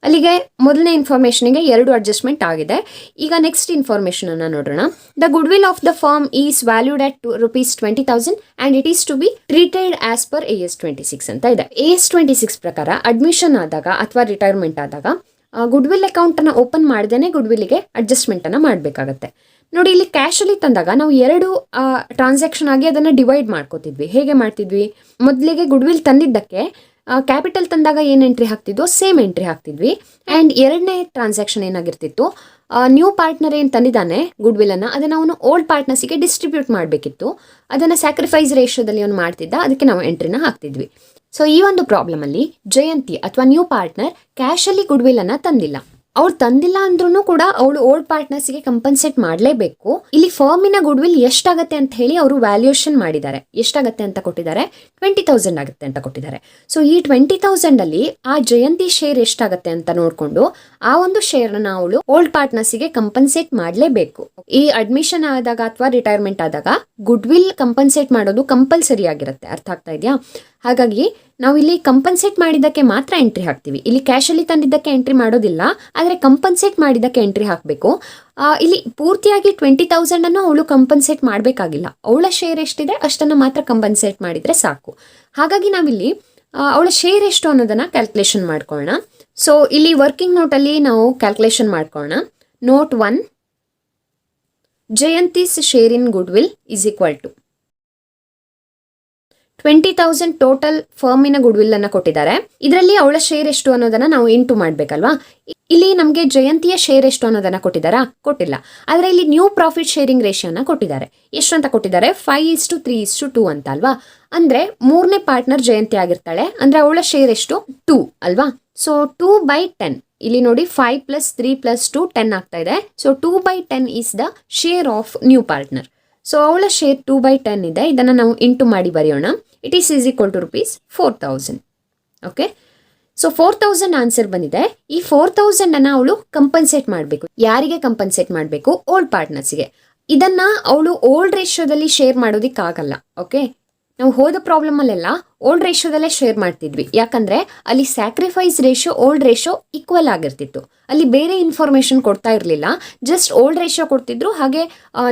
ಅಲ್ಲಿಗೆ ಮೊದಲನೇ ಇನ್ಫಾರ್ಮೇಷನಿಗೆ 2 ಅಡ್ಜಸ್ಟ್ಮೆಂಟ್ ಆಗಿದೆ. ಈಗ ನೆಕ್ಸ್ಟ್ ಇನ್ಫಾರ್ಮೇಷನನ್ನು ನೋಡೋಣ. The good will of the firm is valued at ₹20,000 and it is to be treated as per AS 26 ಅಂತ ಇದೆ. AS 26 ಪ್ರಕಾರ ಅಡ್ಮಿಷನ್ ಆದಾಗ ಅಥವಾ ರಿಟೈರ್ಮೆಂಟ್ ಆದಾಗ ಗುಡ್ ವಿಲ್ ಅಕೌಂಟನ್ನು ಓಪನ್ ಮಾಡ್ದೇ ಗುಡ್ ವಿಲ್ಗೆ ಅಡ್ಜಸ್ಟ್ಮೆಂಟನ್ನು ಮಾಡಬೇಕಾಗತ್ತೆ. ನೋಡಿ, ಇಲ್ಲಿ ಕ್ಯಾಶಲ್ಲಿ ತಂದಾಗ ನಾವು 2 ಟ್ರಾನ್ಸಾಕ್ಷನ್ ಆಗಿ ಅದನ್ನು ಡಿವೈಡ್ ಮಾಡ್ಕೋತಿದ್ವಿ. ಹೇಗೆ ಮಾಡ್ತಿದ್ವಿ, ಮೊದಲಿಗೆ ಗುಡ್ ವಿಲ್ ತಂದಿದ್ದಕ್ಕೆ ಕ್ಯಾಪಿಟಲ್ ತಂದಾಗ ಏನು ಎಂಟ್ರಿ ಹಾಕ್ತಿದ್ವೋ ಸೇಮ್ ಎಂಟ್ರಿ ಹಾಕ್ತಿದ್ವಿ. ಆ್ಯಂಡ್ ಎರಡನೇ ಟ್ರಾನ್ಸಾಕ್ಷನ್ ಏನಾಗಿರ್ತಿತ್ತು, ನ್ಯೂ ಪಾರ್ಟ್ನರ್ ಏನು ತಂದಿದ್ದಾನೆ ಗುಡ್ ವಿಲ್ಲನ್ನು, ಅದನ್ನು ಅವನು ಓಲ್ಡ್ ಪಾರ್ಟ್ನರ್ಸಿಗೆ ಡಿಸ್ಟ್ರಿಬ್ಯೂಟ್ ಮಾಡಬೇಕಿತ್ತು. ಅದನ್ನು ಸ್ಯಾಕ್ರಿಫೈಸ್ ರೇಷಿಯೋದಲ್ಲಿ ಅವನು ಮಾಡ್ತಿದ್ದ, ಅದಕ್ಕೆ ನಾವು ಎಂಟ್ರಿನ ಹಾಕ್ತಿದ್ವಿ. ಸೊ ಈ ಒಂದು ಪ್ರಾಬ್ಲಮಲ್ಲಿ ಜಯಂತಿ ಅಥವಾ ನ್ಯೂ ಪಾರ್ಟ್ನರ್ ಕ್ಯಾಶಲ್ಲಿ ಗುಡ್ ವಿಲ್ಲನ್ನು ತಂದಿಲ್ಲ. ಅವ್ಳು ತಂದಿಲ್ಲ ಅಂದ್ರೂ ಕೂಡ ಅವಳು ಓಲ್ಡ್ ಪಾರ್ಟ್ನರ್ಸ್ಗೆ ಕಂಪನ್ಸೇಟ್ ಮಾಡಲೇಬೇಕು. ಇಲ್ಲಿ ಫರ್ಮಿನ ಗುಡ್ ವಿಲ್ ಎಷ್ಟಾಗತ್ತೆ ಅಂತ ಹೇಳಿ ಅವರು ವ್ಯಾಲ್ಯೂಯೇಷನ್ ಮಾಡಿದ್ದಾರೆ. ಎಷ್ಟಾಗತ್ತೆ ಅಂತ ಕೊಟ್ಟಿದ್ದಾರೆ, 20,000 ಆಗುತ್ತೆ ಅಂತ ಕೊಟ್ಟಿದ್ದಾರೆ. ಸೊ ಈ 20,000 ಅಲ್ಲಿ ಆ ಜಯಂತಿ ಶೇರ್ ಎಷ್ಟಾಗತ್ತೆ ಅಂತ ನೋಡಿಕೊಂಡು ಆ ಒಂದು ಶೇರ್ನ ಅವಳು ಓಲ್ಡ್ ಪಾರ್ಟ್ನರ್ಸ್ಗೆ ಕಂಪನ್ಸೇಟ್ ಮಾಡಲೇಬೇಕು. ಈ ಅಡ್ಮಿಷನ್ ಆದಾಗ ಅಥವಾ ರಿಟೈರ್ಮೆಂಟ್ ಆದಾಗ ಗುಡ್ ವಿಲ್ ಕಂಪನ್ಸೇಟ್ ಮಾಡೋದು ಕಂಪಲ್ಸರಿ ಆಗಿರುತ್ತೆ. ಅರ್ಥ ಆಗ್ತಾ ಇದೆಯಾ? ಹಾಗಾಗಿ ನಾವು ಇಲ್ಲಿ ಕಂಪನ್ಸೇಟ್ ಮಾಡಿದ್ದಕ್ಕೆ ಮಾತ್ರ ಎಂಟ್ರಿ ಹಾಕ್ತೀವಿ. ಇಲ್ಲಿ ಕ್ಯಾಶಲ್ಲಿ ತಂದಿದ್ದಕ್ಕೆ ಎಂಟ್ರಿ ಮಾಡೋದಿಲ್ಲ, ಆದರೆ ಕಂಪನ್ಸೇಟ್ ಮಾಡಿದ್ದಕ್ಕೆ ಎಂಟ್ರಿ ಹಾಕಬೇಕು. ಇಲ್ಲಿ ಪೂರ್ತಿಯಾಗಿ 20,000 ಅವಳು ಕಂಪನ್ಸೇಟ್ ಮಾಡಬೇಕಾಗಿಲ್ಲ. ಅವಳ ಶೇರ್ ಎಷ್ಟಿದೆ ಅಷ್ಟನ್ನು ಮಾತ್ರ ಕಂಪನ್ಸೇಟ್ ಮಾಡಿದರೆ ಸಾಕು. ಹಾಗಾಗಿ ನಾವಿಲ್ಲಿ ಅವಳ ಶೇರ್ ಎಷ್ಟು ಅನ್ನೋದನ್ನು ಕ್ಯಾಲ್ಕುಲೇಷನ್ ಮಾಡ್ಕೊಳ್ಳೋಣ. ಸೊ ಇಲ್ಲಿ ವರ್ಕಿಂಗ್ ನೋಟಲ್ಲಿ ನಾವು ಕ್ಯಾಲ್ಕುಲೇಷನ್ ಮಾಡ್ಕೊಳ್ಳೋಣ. Note 1, Jayanti's share in good will is equal to 20,000 total ಫರ್ಮಿನ ಗುಡ್ ವಿಲ್ ಅನ್ನು ಕೊಟ್ಟಿದ್ದಾರೆ. ಇದರಲ್ಲಿ ಅವಳ ಶೇರ್ ಎಷ್ಟು ಅನ್ನೋದನ್ನ ನಾವು ಇಂಟು ಮಾಡಬೇಕಲ್ವಾ. ಇಲ್ಲಿ ನಮಗೆ ಜಯಂತಿಯ ಶೇರ್ ಎಷ್ಟು ಅನ್ನೋದನ್ನ ಕೊಟ್ಟಿದ್ದಾರಾ, ಕೊಟ್ಟಿಲ್ಲ. ಆದರೆ ಇಲ್ಲಿ ನ್ಯೂ ಪ್ರಾಫಿಟ್ ಶೇರಿಂಗ್ ರೇಷಿಯೋನ ಕೊಟ್ಟಿದ್ದಾರೆ. ಎಷ್ಟು ಅಂತ ಕೊಟ್ಟಿದ್ದಾರೆ, 5:3:2 ಅಂತ ಅಲ್ವಾ. ಅಂದ್ರೆ 3ನೇ ಪಾರ್ಟ್ನರ್ ಜಯಂತಿ ಆಗಿರ್ತಾಳೆ, ಅಂದ್ರೆ ಅವಳ ಶೇರ್ ಎಷ್ಟು, 2 ಅಲ್ವಾ. ಸೊ 2/10, ಇಲ್ಲಿ ನೋಡಿ 5 + 3 + 2 10 ಆಗ್ತಾ ಇದೆ. So 2/10 is the share of new partner. So ಅವಳ ಶೇರ್ 2/10 ಇದೆ. ಇದನ್ನು ನಾವು ಇಂಟು ಮಾಡಿ ಬರೆಯೋಣ. It is equal to ₹4,000. Okay, so 4,000 answer ಬಂದಿದೆ. ಈ 4,000 ಅನ್ನ ಅವಳು ಕಂಪನ್ಸೇಟ್ ಮಾಡಬೇಕು. ಯಾರಿಗೆ ಕಂಪನ್ಸೇಟ್ ಮಾಡಬೇಕು, ಓಲ್ಡ್ ಪಾರ್ಟ್ನರ್ಸ್ಗೆ. ಇದನ್ನ ಅವಳು ಓಲ್ಡ್ ರೇಷಿಯೋದಲ್ಲಿ ಶೇರ್ ಮಾಡೋದಿಕ್ಕಾಗಲ್ಲ. ಓಕೆ, ನಾವು ಹೋದ ಪ್ರಾಬ್ಲಮಲ್ಲೆಲ್ಲ ಓಲ್ಡ್ ರೇಷಿಯೋದಲ್ಲೇ ಶೇರ್ ಮಾಡ್ತಿದ್ವಿ, ಯಾಕಂದರೆ ಅಲ್ಲಿ sacrifice ratio old ratio equal ಆಗಿರ್ತಿತ್ತು. ಅಲ್ಲಿ ಬೇರೆ ಇನ್ಫಾರ್ಮೇಷನ್ ಕೊಡ್ತಾ ಇರಲಿಲ್ಲ, ಜಸ್ಟ್ ಓಲ್ಡ್ ರೇಷಿಯೋ ಕೊಡ್ತಿದ್ರು, ಹಾಗೆ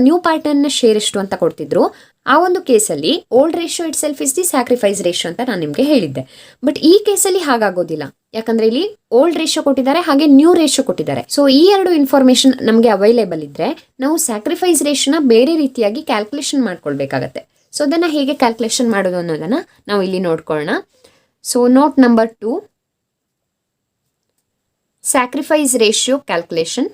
ನ್ಯೂ ಪಾರ್ಟ್ನರ್ನ ಶೇರ್ ಎಷ್ಟು ಅಂತ ಕೊಡ್ತಿದ್ರು. ಆ ಒಂದು ಕೇಸಲ್ಲಿ old ratio it self is the sacrifice ratio ಅಂತ ನಾನು ನಿಮಗೆ ಹೇಳಿದ್ದೆ. ಬಟ್ ಈ ಕೇಸಲ್ಲಿ ಹಾಗಾಗೋದಿಲ್ಲ, ಯಾಕಂದರೆ ಇಲ್ಲಿ ಓಲ್ಡ್ ರೇಷಿಯೋ ಕೊಟ್ಟಿದ್ದಾರೆ, ಹಾಗೆ ನ್ಯೂ ರೇಷಿಯೋ ಕೊಟ್ಟಿದ್ದಾರೆ. ಸೊ ಈ 2 ಇನ್ಫಾರ್ಮೇಷನ್ ನಮಗೆ ಅವೈಲೇಬಲ್ ಇದ್ದರೆ ನಾವು ಸ್ಯಾಕ್ರಿಫೈಸ್ ರೇಷಿಯೋನ ಬೇರೆ ರೀತಿಯಾಗಿ ಕ್ಯಾಲ್ಕುಲೇಷನ್ ಮಾಡ್ಕೊಳ್ಬೇಕಾಗತ್ತೆ. ಸೊ ಅದನ್ನು ಹೇಗೆ ಕ್ಯಾಲ್ಕುಲೇಷನ್ ಮಾಡೋದು ಅನ್ನೋದನ್ನು ನಾವು ಇಲ್ಲಿ ನೋಡ್ಕೊಳ್ಳೋಣ. So note number 2, sacrifice ratio calculation.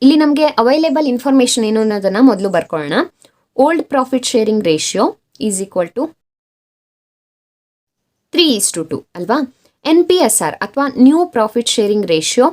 ಇಲ್ಲಿ ನಮಗೆ ಅವೈಲೇಬಲ್ ಇನ್ಫಾರ್ಮೇಷನ್ ಏನು ಅನ್ನೋದನ್ನು ಮೊದಲು ಬರ್ಕೊಳ್ಳೋಣ. Old profit sharing ratio is equal to 3:2 ಅಲ್ವಾ. NPSR ಅಥವಾ new profit sharing ratio,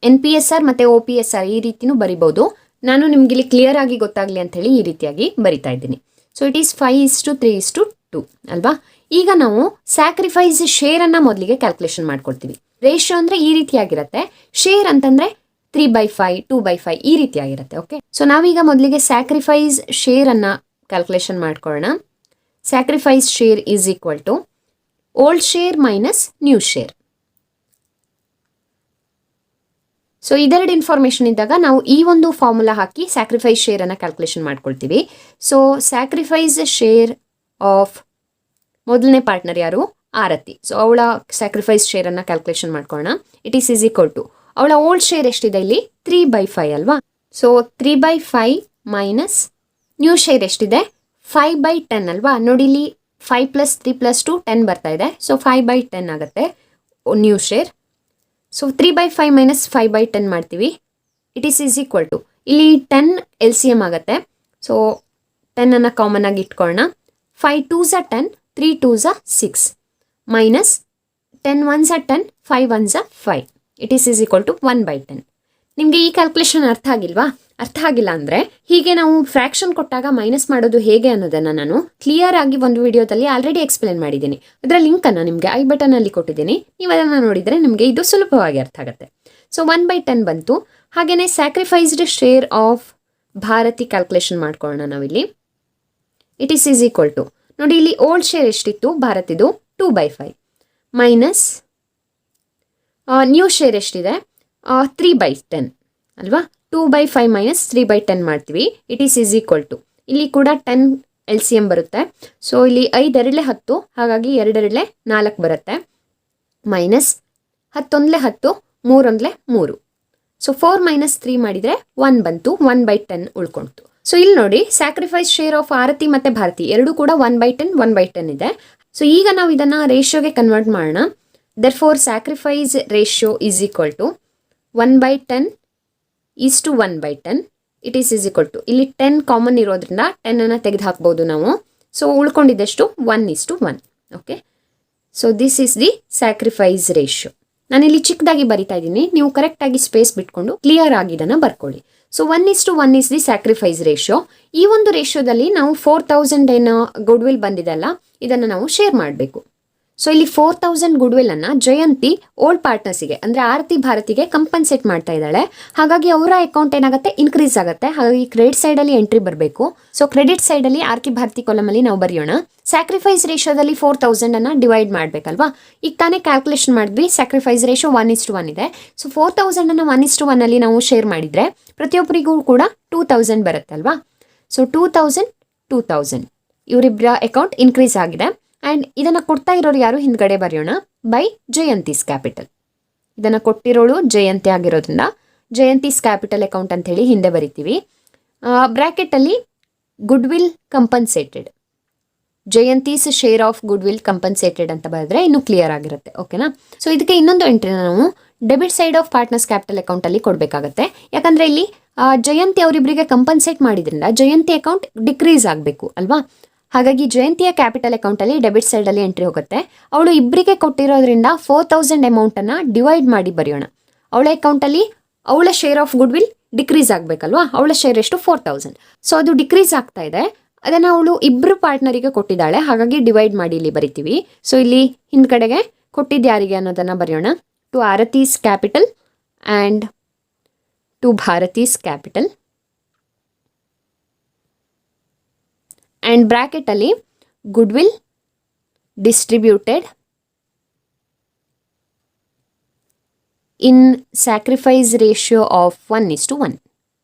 NPSR ಮತ್ತು OPSR ಈ ರೀತಿನೂ ಬರಿಬೋದು. ನಾನು ನಿಮ್ಗೆ ಇಲ್ಲಿ ಕ್ಲಿಯರ್ ಆಗಿ ಗೊತ್ತಾಗಲಿ ಅಂತ ಹೇಳಿ ಈ ರೀತಿಯಾಗಿ ಬರಿತಾ ಇದ್ದೀನಿ. ಸೊ ಇಟ್ ಈಸ್ 5:3:2 ಅಲ್ವಾ. ಈಗ ನಾವು ಸ್ಯಾಕ್ರಿಫೈಸ್ ಶೇರನ್ನು ಮೊದಲಿಗೆ ಕ್ಯಾಲ್ಕುಲೇಷನ್ ಮಾಡ್ಕೊಳ್ತೀವಿ. ರೇಷಿಯೋ ಅಂದರೆ ಈ ರೀತಿಯಾಗಿರುತ್ತೆ, ಶೇರ್ ಅಂತಂದರೆ 3/5 2/5 ಈ ರೀತಿಯಾಗಿರುತ್ತೆ. ಓಕೆ, ಸೊ ನಾವೀಗ ಮೊದಲಿಗೆ ಸ್ಯಾಕ್ರಿಫೈಸ್ ಶೇರನ್ನು ಕ್ಯಾಲ್ಕುಲೇಷನ್ ಮಾಡ್ಕೊಳ್ಳೋಣ. Sacrifice share is equal to old share minus new share. So ಇದೆರಡು ಇನ್ಫಾರ್ಮೇಷನ್ ಇದ್ದಾಗ ನಾವು ಈ ಒಂದು ಫಾರ್ಮುಲಾ ಹಾಕಿ ಸ್ಯಾಕ್ರಿಫೈಸ್ ಶೇರನ್ನು ಕ್ಯಾಲ್ಕುಲೇಷನ್ ಮಾಡ್ಕೊಳ್ತೀವಿ. ಸೊ ಸ್ಯಾಕ್ರಿಫೈಸ್ ಶೇರ್ ಆಫ್ ಮೊದಲನೇ ಪಾರ್ಟ್ನರ್ ಯಾರು, ಆರತಿ. ಸೊ ಅವಳ ಸ್ಯಾಕ್ರಿಫೈಸ್ ಶೇರನ್ನು ಕ್ಯಾಲ್ಕುಲೇಷನ್ ಮಾಡ್ಕೊಳ್ಳೋಣ. ಇಟ್ ಈಸ್ ಈಕ್ವಲ್ ಟು ಅವಳ ಓಲ್ಡ್ ಶೇರ್ ಎಷ್ಟಿದೆ ಇಲ್ಲಿ 3/5 ಅಲ್ವಾ. ಸೊ 3/5 ಮೈನಸ್ ನ್ಯೂ ಶೇರ್ ಎಷ್ಟಿದೆ 5/10 ಅಲ್ವಾ. ನೋಡಿ ಇಲ್ಲಿ 5 + 3 + 2 10 ಬರ್ತಾ ಇದೆ. ಸೊ 5/10 ಆಗುತ್ತೆ ನ್ಯೂ ಶೇರ್. ಸೊ 3/5 ಮೈನಸ್ 5/10 ಮಾಡ್ತೀವಿ. ಇಟ್ ಈಸ್ ಈಕ್ವಲ್ ಟು ಇಲ್ಲಿ 10 LCM ಆಗುತ್ತೆ. ಸೊ 10 ಕಾಮನ್ ಆಗಿ ಇಟ್ಕೊಳ್ಳೋಣ. 5 2s 10, 3 2s 6 minus 10 1s 10, 5 1s 5. It is equal to 1/10. ನಿಮಗೆ ಈ ಕ್ಯಾಲ್ಕುಲೇಷನ್ ಅರ್ಥ ಆಗಿಲ್ವಾ? ಅರ್ಥ ಆಗಿಲ್ಲ ಅಂದರೆ ಹೀಗೆ ನಾವು ಫ್ರ್ಯಾಕ್ಷನ್ ಕೊಟ್ಟಾಗ ಮೈನಸ್ ಮಾಡೋದು ಹೇಗೆ ಅನ್ನೋದನ್ನು ನಾನು ಕ್ಲಿಯರ್ ಆಗಿ ಒಂದು ವಿಡಿಯೋದಲ್ಲಿ ಆಲ್ರೆಡಿ ಎಕ್ಸ್ಪ್ಲೇನ್ ಮಾಡಿದ್ದೀನಿ. ಅದರ ಲಿಂಕನ್ನು ನಿಮಗೆ ಐ ಬಟನಲ್ಲಿ ಕೊಟ್ಟಿದ್ದೀನಿ. ನೀವು ಅದನ್ನು ನೋಡಿದರೆ ನಿಮಗೆ ಇದು ಸುಲಭವಾಗಿ ಅರ್ಥ ಆಗುತ್ತೆ. ಸೊ 1/10 ಬಂತು. ಹಾಗೆಯೇ sacrificed share of Bharati calculation ಮಾಡ್ಕೊಳ್ಳೋಣ ನಾವಿಲ್ಲಿ. ಇಟ್ ಈಸ್ ಈಕ್ವಲ್ ಟು ನೋಡಿ ಇಲ್ಲಿ ಓಲ್ಡ್ ಶೇರ್ ಎಷ್ಟಿತ್ತು ಭಾರತಿದು 2/5 ಮೈನಸ್ ನ್ಯೂ ಶೇರ್ ಎಷ್ಟಿದೆ 3/10 ಅಲ್ವಾ. 2/5 ಮೈನಸ್ 3/10 ಮಾಡ್ತೀವಿ. ಇಟ್ ಈಸ್ ಈಕ್ವಲ್ ಟು ಇಲ್ಲಿ ಕೂಡ 10 LCM ಬರುತ್ತೆ. ಸೊ ಇಲ್ಲಿ 5 2 10, ಹಾಗಾಗಿ 2 2 4 ಬರುತ್ತೆ. ಮೈನಸ್ 10 1 10, 3 1 3. ಸೊ 4 ಮೈನಸ್ 3 ಮಾಡಿದರೆ 1 ಬಂತು. 1/10 ಉಳ್ಕೊಳ್ತು. ಸೊ ಇಲ್ಲಿ ನೋಡಿ ಸ್ಯಾಕ್ರಿಫೈಸ್ ಶೇರ್ ಆಫ್ ಆರತಿ ಮತ್ತು ಭಾರತಿ ಎರಡು ಕೂಡ 1/10 1/10 ಇದೆ. ಸೊ ಈಗ ನಾವು ಇದನ್ನು ರೇಷಿಯೋಗೆ ಕನ್ವರ್ಟ್ ಮಾಡೋಣ. Therefore sacrifice ratio is equal to 1/10 is to 1/10. It is equal to ಇಲ್ಲಿ 10 ಕಾಮನ್ ಇರೋದ್ರಿಂದ 10 ತೆಗೆದು ಹಾಕ್ಬೋದು ನಾವು. ಸೊ ಉಳ್ಕೊಂಡಿದ್ದಷ್ಟು 1:1. Okay. So this is the sacrifice ratio. ನಾನಿಲ್ಲಿ ಚಿಕ್ಕದಾಗಿ ಬರಿತಾ ಇದ್ದೀನಿ, ನೀವು ಕರೆಕ್ಟಾಗಿ ಸ್ಪೇಸ್ ಬಿಟ್ಕೊಂಡು ಕ್ಲಿಯರ್ ಆಗಿ ಇದನ್ನು ಬರ್ಕೊಳ್ಳಿ. So 1:1 is the sacrifice ratio. ಈ ಒಂದು ರೇಷಿಯೋದಲ್ಲಿ ನಾವು 4000 ಏನು ಗುಡ್ ವಿಲ್ ಬಂದಿದೆ ಅಲ್ಲ, ಇದನ್ನು ನಾವು ಶೇರ್ ಮಾಡಬೇಕು. ಸೊ ಇಲ್ಲಿ 4000 ಗುಡ್ ವಿಲ್ ಅನ್ನ ಜಯಂತಿ ಓಲ್ಡ್ ಪಾರ್ಟ್ನರ್ಸಿಗೆ ಅಂದರೆ ಆರತಿ ಭಾರತಿಗೆ ಕಂಪನ್ಸೇಟ್ ಮಾಡ್ತಾ ಇದ್ದಾಳೆ. ಹಾಗಾಗಿ ಅವರ ಅಕೌಂಟ್ ಏನಾಗುತ್ತೆ ಇನ್ಕ್ರೀಸ್ ಆಗುತ್ತೆ. ಹಾಗಾಗಿ ಕ್ರೆಡಿಟ್ ಸೈಡಲ್ಲಿ ಎಂಟ್ರಿ ಬರಬೇಕು. ಸೊ ಕ್ರೆಡಿಟ್ ಸೈಡಲ್ಲಿ ಆರತಿ ಭಾರತಿ ಕಾಲಮಲ್ಲಿ ನಾವು ಬರೆಯೋಣ. ಸ್ಯಾಕ್ರಿಫೈಸ್ ರೇಷಿಯೋದಲ್ಲಿ 4000 ಡಿವೈಡ್ ಮಾಡಬೇಕಲ್ವಾ. ಈಗ ತಾನೇ ಕ್ಯಾಲ್ಕುಲೇಷನ್ ಮಾಡಿದ್ವಿ. ಸ್ಯಾಕ್ರಿಫೈಸ್ ರೇಷಿಯೋ 1:1 ಇದೆ. ಸೊ 4000 1:1 ಅಲ್ಲಿ ನಾವು ಶೇರ್ ಮಾಡಿದರೆ ಪ್ರತಿಯೊಬ್ಬರಿಗೂ ಕೂಡ 2000 ಬರುತ್ತಲ್ವಾ. ಸೊ 2000 ಇವರಿಬ್ಬರ ಅಕೌಂಟ್ ಇನ್ಕ್ರೀಸ್ ಆಗಿದೆ. ಆ್ಯಂಡ್ ಇದನ್ನು ಕೊಡ್ತಾ ಇರೋರು ಯಾರು ಹಿಂದ್ಗಡೆ ಬರೆಯೋಣ, ಬೈ ಜಯಂತೀಸ್ ಕ್ಯಾಪಿಟಲ್. ಇದನ್ನು ಕೊಟ್ಟಿರೋಳು ಜಯಂತಿ ಆಗಿರೋದ್ರಿಂದ ಜಯಂತೀಸ್ ಕ್ಯಾಪಿಟಲ್ ಅಕೌಂಟ್ ಅಂತ ಹೇಳಿ ಹಿಂದೆ ಬರಿತೀವಿ. ಬ್ರ್ಯಾಕೆಟಲ್ಲಿ goodwill compensated, Jayanti's share of goodwill compensated ಅಂತ ಬರೆದ್ರೆ ಇನ್ನೂ ಕ್ಲಿಯರ್ ಆಗಿರುತ್ತೆ. ಓಕೆನಾ. ಸೊ ಇದಕ್ಕೆ ಇನ್ನೊಂದು ಎಂಟ್ರಿನ ನಾವು debit side of partners capital ಅಕೌಂಟಲ್ಲಿ ಕೊಡಬೇಕಾಗತ್ತೆ. ಯಾಕಂದರೆ ಇಲ್ಲಿ ಜಯಂತಿ ಅವರಿಬ್ಬರಿಗೆ ಕಂಪನ್ಸೇಟ್ ಮಾಡಿದ್ರಿಂದ ಜಯಂತಿ ಅಕೌಂಟ್ ಡಿಕ್ರೀಸ್ ಆಗಬೇಕು ಅಲ್ವಾ. ಹಾಗಾಗಿ ಜಯಂತಿಯ ಕ್ಯಾಪಿಟಲ್ ಅಕೌಂಟಲ್ಲಿ ಡೆಬಿಟ್ ಸೈಡಲ್ಲಿ ಎಂಟ್ರಿ ಹೋಗುತ್ತೆ. ಅವಳು ಇಬ್ಬರಿಗೆ ಕೊಟ್ಟಿರೋದ್ರಿಂದ 4000 ಅಮೌಂಟನ್ನು ಡಿವೈಡ್ ಮಾಡಿ ಬರೆಯೋಣ. ಅವಳ ಅಕೌಂಟಲ್ಲಿ ಅವಳ share of goodwill decrease ಆಗಬೇಕಲ್ವಾ. ಅವಳ ಶೇರ್ ಎಷ್ಟು 4000. ಸೊ ಅದು ಡಿಕ್ರೀಸ್ ಆಗ್ತಾ ಇದೆ. ಅದನ್ನು ಅವಳು ಇಬ್ಬರು ಪಾರ್ಟ್ನರಿಗೆ ಕೊಟ್ಟಿದ್ದಾಳೆ. ಹಾಗಾಗಿ ಡಿವೈಡ್ ಮಾಡಿ ಇಲ್ಲಿ ಬರಿತೀವಿ. ಸೊ ಇಲ್ಲಿ ಹಿಂದ್ಗಡೆಗೆ ಕೊಟ್ಟಿದ್ದು ಯಾರಿಗೆ ಅನ್ನೋದನ್ನು ಬರೆಯೋಣ. To Aarti's capital and to Bharti's capital. And ಬ್ರ್ಯಾಕೆಟಲ್ಲಿ goodwill distributed in sacrifice ratio of 1:1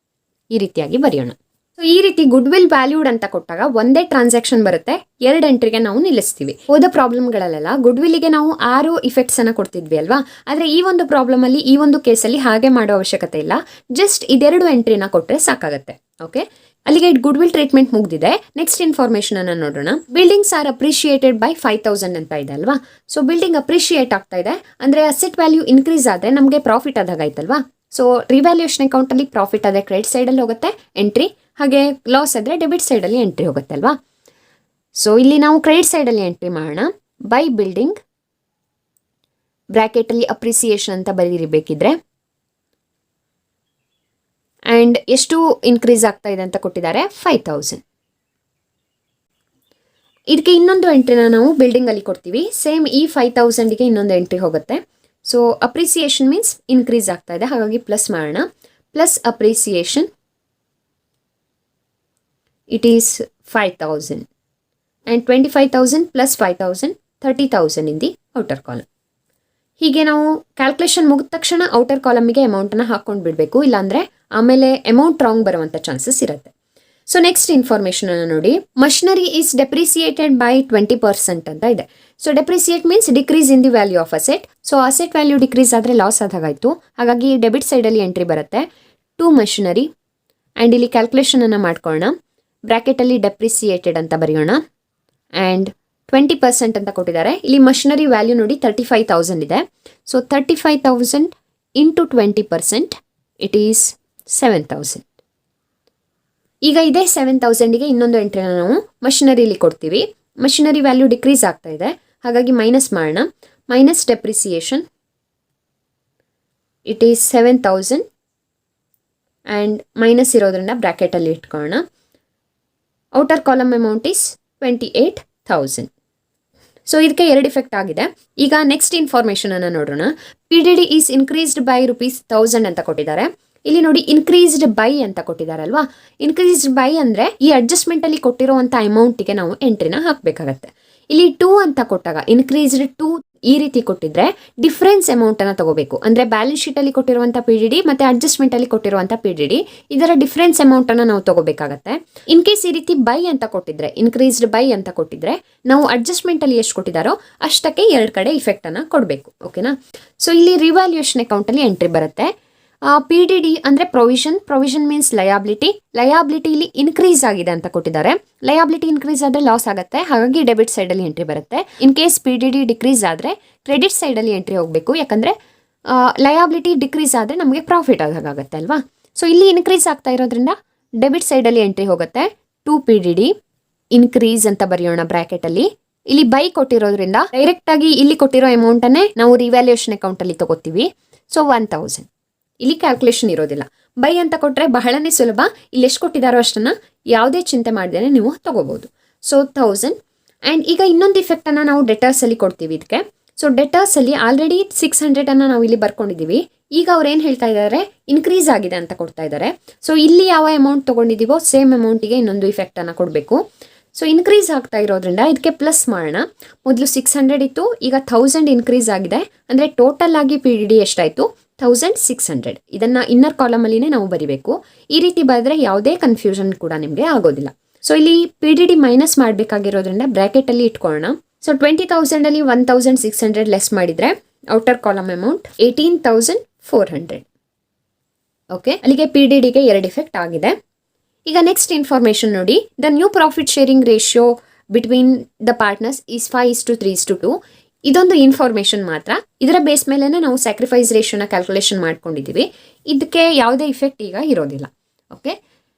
ಈ ರೀತಿಯಾಗಿ ಬರೆಯೋಣ. ಸೊ ಈ ರೀತಿ ಗುಡ್ ವಿಲ್ ವ್ಯಾಲ್ಯೂಡ್ ಅಂತ ಕೊಟ್ಟಾಗ ಒಂದೇ ಟ್ರಾನ್ಸಾಕ್ಷನ್ ಬರುತ್ತೆ, 2 ಎಂಟ್ರಿಗೆ ನಾವು ನಿಲ್ಲಿಸ್ತೀವಿ. ಹೋದ ಪ್ರಾಬ್ಲಮ್ಗಳಲ್ಲೆಲ್ಲ ಗುಡ್ ವಿಲ್ಲಿಗೆ ನಾವು 6 ಇಫೆಕ್ಟ್ಸ್ ಅನ್ನು ಕೊಡ್ತಿದ್ವಿ ಅಲ್ವಾ. ಆದರೆ ಈ ಒಂದು ಪ್ರಾಬ್ಲಮಲ್ಲಿ ಈ ಒಂದು ಕೇಸಲ್ಲಿ ಹಾಗೆ ಮಾಡೋ ಅವಶ್ಯಕತೆ ಇಲ್ಲ. ಜಸ್ಟ್ ಇದೆರಡು ಎಂಟ್ರಿನ ಕೊಟ್ಟರೆ ಸಾಕಾಗುತ್ತೆ. ಓಕೆ, ಅಲ್ಲಿಗೆ ಗುಡ್ ವಿಲ್ ಟ್ರೀಟ್ಮೆಂಟ್ ಮುಗ್ದಿದೆ. ನೆಕ್ಸ್ಟ್ ಇನ್ಫಾರ್ಮೇಶನ್ ಅನ್ನು ನೋಡೋಣ. ಬಿಲ್ಡಿಂಗ್ಸ್ ಆರ್ ಅಪ್ರಿಷಿಯೇಟೆಡ್ ಬೈ 5000 ಅಂತ ಇದೆ ಅಲ್ವಾ. ಸೊ ಬಿಲ್ಡಿಂಗ್ ಅಪ್ರಿಷಿಯೇಟ್ ಆಗ್ತಾ ಇದೆ ಅಂದರೆ ಅಸೆಟ್ ವ್ಯಾಲ್ಯೂ ಇನ್ಕ್ರೀಸ್ ಆದರೆ ನಮಗೆ ಪ್ರಾಫಿಟ್ ಆದಾಗಾಯ್ತಲ್ವಾ. ಸೊ ರಿವ್ಯಾಲ್ಯೂಯೇಷನ್ ಅಕೌಂಟಲ್ಲಿ ಪ್ರಾಫಿಟ್ ಆದರೆ ಕ್ರೆಡಿಟ್ ಸೈಡಲ್ಲಿ ಹೋಗುತ್ತೆ ಎಂಟ್ರಿ, ಹಾಗೆ ಲಾಸ್ ಆದರೆ ಡೆಬಿಟ್ ಸೈಡಲ್ಲಿ ಎಂಟ್ರಿ ಹೋಗುತ್ತೆ ಅಲ್ವಾ. ಸೊ ಇಲ್ಲಿ ನಾವು ಕ್ರೆಡಿಟ್ ಸೈಡಲ್ಲಿ ಎಂಟ್ರಿ ಮಾಡೋಣ. ಬೈ ಬಿಲ್ಡಿಂಗ್ ಬ್ರ್ಯಾಕೆಟಲ್ಲಿ ಅಪ್ರಿಸಿಯೇಷನ್ ಅಂತ ಬರೀಬೇಕಿದ್ರೆ, ಆ್ಯಂಡ್ ಎಷ್ಟು ಇನ್ಕ್ರೀಸ್ ಆಗ್ತಾ ಇದೆ ಅಂತ ಕೊಟ್ಟಿದ್ದಾರೆ 5000. ಇದಕ್ಕೆ ಇನ್ನೊಂದು ಎಂಟ್ರಿನ ನಾವು ಬಿಲ್ಡಿಂಗಲ್ಲಿ ಕೊಡ್ತೀವಿ. ಸೇಮ್ ಈ 5000ಗೆ ಇನ್ನೊಂದು ಎಂಟ್ರಿ ಹೋಗುತ್ತೆ. ಸೊ ಅಪ್ರಿಸಿಯೇಷನ್ ಮೀನ್ಸ್ ಇನ್ಕ್ರೀಸ್ ಆಗ್ತಾ ಇದೆ, ಹಾಗಾಗಿ ಪ್ಲಸ್ ಮಾಡೋಣ. Plus appreciation it is 5000 and 25,000 plus 5,000 30,000 in the outer column. ಹೀಗೆ ನಾವು ಕ್ಯಾಲ್ಕುಲೇಷನ್ ಮುಗಿದ ತಕ್ಷಣ ಔಟರ್ ಕಾಲಮಿಗೆ ಅಮೌಂಟನ್ನು ಹಾಕ್ಕೊಂಡು ಬಿಡಬೇಕು, ಇಲ್ಲಾಂದರೆ ಆಮೇಲೆ ಅಮೌಂಟ್ ರಾಂಗ್ ಬರುವಂಥ ಚಾನ್ಸಸ್ ಇರುತ್ತೆ. ಸೊ ನೆಕ್ಸ್ಟ್ ಇನ್ಫಾರ್ಮೇಷನ್ ಅನ್ನು ನೋಡಿ. ಮಷಿನರಿ ಈಸ್ ಡೆಪ್ರಿಸಿಯೇಟೆಡ್ ಬೈ 20% ಅಂತ ಇದೆ. So depreciate means decrease in the value of asset. So asset value decrease ಆದರೆ ಲಾಸ್ ಆದಾಗಾಯಿತು. ಹಾಗಾಗಿ ಡೆಬಿಟ್ ಸೈಡಲ್ಲಿ ಎಂಟ್ರಿ ಬರುತ್ತೆ ಟು ಮಷಿನರಿ. ಆ್ಯಂಡ್ ಇಲ್ಲಿ ಕ್ಯಾಲ್ಕುಲೇಷನನ್ನು ಮಾಡ್ಕೊಳ್ಳೋಣ. ಬ್ರ್ಯಾಕೆಟಲ್ಲಿ ಡೆಪ್ರಿಸಿಯೇಟೆಡ್ ಅಂತ ಬರೆಯೋಣ. ಆ್ಯಂಡ್ 20% ಅಂತ ಕೊಟ್ಟಿದ್ದಾರೆ. ಇಲ್ಲಿ ಮಷಿನರಿ ವ್ಯಾಲ್ಯೂ ನೋಡಿ 35,000 ಇದೆ. So 35,000 into 20% it is 7,000. ಈಗ ಇದೇ 7,000ಗೆ ಇನ್ನೊಂದು ಎಂಟ್ರಿನ ನಾವು ಮಷಿನರಿಲಿ ಕೊಡ್ತೀವಿ. ಮಷಿನರಿ ವ್ಯಾಲ್ಯೂ ಡಿಕ್ರೀಸ್ ಆಗ್ತಾ ಇದೆ, ಹಾಗಾಗಿ ಮೈನಸ್ ಮಾಡೋಣ. Minus depreciation it is 7,000 and minus ಇರೋದ್ರಿಂದ ಬ್ರ್ಯಾಕೆಟಲ್ಲಿ ಇಟ್ಕೊಳ್ಳೋಣ. Outer column amount is 28,000. So ಇದಕ್ಕೆ 2 ಇಫೆಕ್ಟ್ ಆಗಿದೆ. ಈಗ ನೆಕ್ಸ್ಟ್ ಇನ್ಫಾರ್ಮೇಷನ್ ಅನ್ನು ನೋಡೋಣ. PDD ಈಸ್ ಇನ್ಕ್ರೀಸ್ಡ್ ಬೈ ₹1000 ಅಂತ ಕೊಟ್ಟಿದ್ದಾರೆ. ಇಲ್ಲಿ ನೋಡಿ ಇನ್ಕ್ರೀಸ್ಡ್ ಬೈ ಅಂತ ಕೊಟ್ಟಿದ್ದಾರಲ್ವಾ. ಇನ್ಕ್ರೀಸ್ಡ್ ಬೈ ಅಂದರೆ ಈ ಅಡ್ಜಸ್ಟ್ಮೆಂಟ್ ಅಲ್ಲಿ ಕೊಟ್ಟಿರುವಂಥ ಅಮೌಂಟಿಗೆ ನಾವು ಎಂಟ್ರಿನ ಹಾಕಬೇಕಾಗತ್ತೆ. ಇಲ್ಲಿ 2 ಅಂತ ಕೊಟ್ಟಾಗ ಇನ್ಕ್ರೀಸ್ಡ್ 2 ಈ ರೀತಿ ಕೊಟ್ಟಿದ್ರೆ ಡಿಫ್ರೆನ್ಸ್ ಅಮೌಂಟ್ ಅನ್ನ ತಗೋಬೇಕು. ಅಂದ್ರೆ ಬ್ಯಾಲೆನ್ಸ್ ಶೀಟ್ ಅಲ್ಲಿ ಕೊಟ್ಟಿರುವಂಥ PDD ಮತ್ತೆ ಅಡ್ಜಸ್ಟ್ಮೆಂಟ್ ಅಲ್ಲಿ ಕೊಟ್ಟಿರುವಂಥ PDD ಇದರ ಡಿಫ್ರೆನ್ಸ್ ಅಮೌಂಟ್ ಅನ್ನ ನಾವು ತಗೋಬೇಕಾಗತ್ತೆ. ಇನ್ ಕೇಸ್ ಈ ರೀತಿ ಬೈ ಅಂತ ಕೊಟ್ಟಿದ್ರೆ, ಇನ್ಕ್ರೀಸ್ಡ್ ಬೈ ಅಂತ ಕೊಟ್ಟಿದ್ರೆ ನಾವು ಅಡ್ಜಸ್ಟ್ಮೆಂಟ್ ಅಲ್ಲಿ ಎಷ್ಟು ಕೊಟ್ಟಿದ್ದಾರೋ ಅಷ್ಟಕ್ಕೆ 2 ಕಡೆ ಇಫೆಕ್ಟ್ ಅನ್ನ ಕೊಡಬೇಕು. ಓಕೆನಾ. ಸೊ ಇಲ್ಲಿ ರಿವ್ಯಾಲ್ಯೂಯೇಷನ್ ಅಕೌಂಟ್ ಅಲ್ಲಿ ಎಂಟ್ರಿ ಬರುತ್ತೆ. PDD ಅಂದರೆ ಪ್ರೊವಿಷನ್ ಮೀನ್ಸ್ ಲಯಾಬಿಲಿಟಿ ಇಲ್ಲಿ ಇನ್ಕ್ರೀಸ್ ಆಗಿದೆ ಅಂತ ಕೊಟ್ಟಿದ್ದಾರೆ. ಲಯಾಬಿಲಿಟಿ ಇನ್ಕ್ರೀಸ್ ಆದರೆ ಲಾಸ್ ಆಗುತ್ತೆ, ಹಾಗಾಗಿ ಡೆಬಿಟ್ ಸೈಡಲ್ಲಿ ಎಂಟ್ರಿ ಬರುತ್ತೆ. ಇನ್ ಕೇಸ್ PDD ಡಿಕ್ರೀಸ್ ಆದರೆ ಕ್ರೆಡಿಟ್ ಸೈಡಲ್ಲಿ ಎಂಟ್ರಿ ಹೋಗಬೇಕು, ಯಾಕಂದರೆ ಲಯಾಬಿಲಿಟಿ ಡಿಕ್ರೀಸ್ ಆದರೆ ನಮಗೆ ಪ್ರಾಫಿಟ್ ಆಗುತ್ತೆ ಅಲ್ವಾ. ಸೊ ಇಲ್ಲಿ ಇನ್ಕ್ರೀಸ್ ಆಗ್ತಾ ಇರೋದ್ರಿಂದ ಡೆಬಿಟ್ ಸೈಡಲ್ಲಿ ಎಂಟ್ರಿ ಹೋಗುತ್ತೆ. ಟು PDD ಇನ್ಕ್ರೀಸ್ ಅಂತ ಬರೆಯೋಣ ಬ್ರ್ಯಾಕೆಟಲ್ಲಿ. ಇಲ್ಲಿ ಬೈ ಕೊಟ್ಟಿರೋದ್ರಿಂದ ಡೈರೆಕ್ಟ್ ಆಗಿ ಇಲ್ಲಿ ಕೊಟ್ಟಿರೋ ಅಮೌಂಟನ್ನೇ ನಾವು ರಿವ್ಯಾಲ್ಯೂಯೇಷನ್ ಅಕೌಂಟಲ್ಲಿ ತಗೋತೀವಿ. ಸೊ 1,000 ಇಲ್ಲಿ ಕ್ಯಾಲ್ಕುಲೇಷನ್ ಇರೋದಿಲ್ಲ. ಬೈ ಅಂತ ಕೊಟ್ಟರೆ ಬಹಳನೇ ಸುಲಭ. ಇಲ್ಲಿ ಎಷ್ಟು ಕೊಟ್ಟಿದ್ದಾರೋ ಅಷ್ಟನ್ನು ಯಾವುದೇ ಚಿಂತೆ ಮಾಡದೇನೆ ನೀವು ತಗೋಬಹುದು. ಸೊ 1,000. ಆ್ಯಂಡ್ ಈಗ ಇನ್ನೊಂದು ಇಫೆಕ್ಟನ್ನು ನಾವು ಡೆಟರ್ಸಲ್ಲಿ ಕೊಡ್ತೀವಿ ಇದಕ್ಕೆ. ಸೊ ಡೆಟರ್ಸಲ್ಲಿ ಆಲ್ರೆಡಿ 600 ನಾವು ಇಲ್ಲಿ ಬರ್ಕೊಂಡಿದ್ದೀವಿ. ಈಗ ಅವ್ರು ಏನು ಹೇಳ್ತಾ ಇದ್ದಾರೆ, ಇನ್ಕ್ರೀಸ್ ಆಗಿದೆ ಅಂತ ಕೊಡ್ತಾ ಇದ್ದಾರೆ. ಸೊ ಇಲ್ಲಿ ಯಾವ ಅಮೌಂಟ್ ತೊಗೊಂಡಿದ್ದೀವೋ ಸೇಮ್ ಅಮೌಂಟಿಗೆ ಇನ್ನೊಂದು ಇಫೆಕ್ಟನ್ನು ಕೊಡಬೇಕು. ಸೊ ಇನ್ಕ್ರೀಸ್ ಆಗ್ತಾ ಇರೋದ್ರಿಂದ ಇದಕ್ಕೆ ಪ್ಲಸ್ ಮಾಡೋಣ. ಮೊದಲು 600 ಇತ್ತು, ಈಗ 1,000 ಇನ್ಕ್ರೀಸ್ ಆಗಿದೆ. ಅಂದರೆ ಟೋಟಲ್ ಆಗಿ PDD ಎಷ್ಟಾಯಿತು, 1,600. ಇದನ್ನು ಇನ್ನರ್ ಕಾಲಮಲ್ಲಿನೇ ನಾವು ಬರಿಬೇಕು. ಈ ರೀತಿ ಬರೆದ್ರೆ ಯಾವುದೇ ಕನ್ಫ್ಯೂಷನ್ ಕೂಡ ನಿಮಗೆ ಆಗೋದಿಲ್ಲ. ಸೊ ಇಲ್ಲಿ PDD ಮೈನಸ್ ಮಾಡಬೇಕಾಗಿರೋದ್ರಿಂದ ಬ್ರ್ಯಾಕೆಟಲ್ಲಿ ಇಟ್ಕೊಳ್ಳೋಣ. ಸೊ 20,000 1,600 ಲೆಸ್ ಮಾಡಿದರೆ ಔಟರ್ ಕಾಲಮ್ ಅಮೌಂಟ್ 18,400. ಓಕೆ, ಅಲ್ಲಿಗೆ PDDಗೆ 2 ಇಫೆಕ್ಟ್ ಆಗಿದೆ. ಈಗ ನೆಕ್ಸ್ಟ್ ಇನ್ಫಾರ್ಮೇಷನ್ ನೋಡಿ. The new profit sharing ratio between the partners is 5:3:2. ಇದೊಂದು ಇನ್ಫಾರ್ಮೇಷನ್ ಮಾತ್ರ. ಇದರ ಬೇಸ್ ಮೇಲೆ ನಾವು ಸ್ಯಾಕ್ರಿಫೈಸ್ ರೇಷಿಯೋನ ಕ್ಯಾಲ್ಕುಲೇಷನ್ ಮಾಡ್ಕೊಂಡಿದ್ದೀವಿ. ಇದಕ್ಕೆ ಯಾವುದೇ ಇಫೆಕ್ಟ್ ಈಗ ಇರೋದಿಲ್ಲ. ಓಕೆ,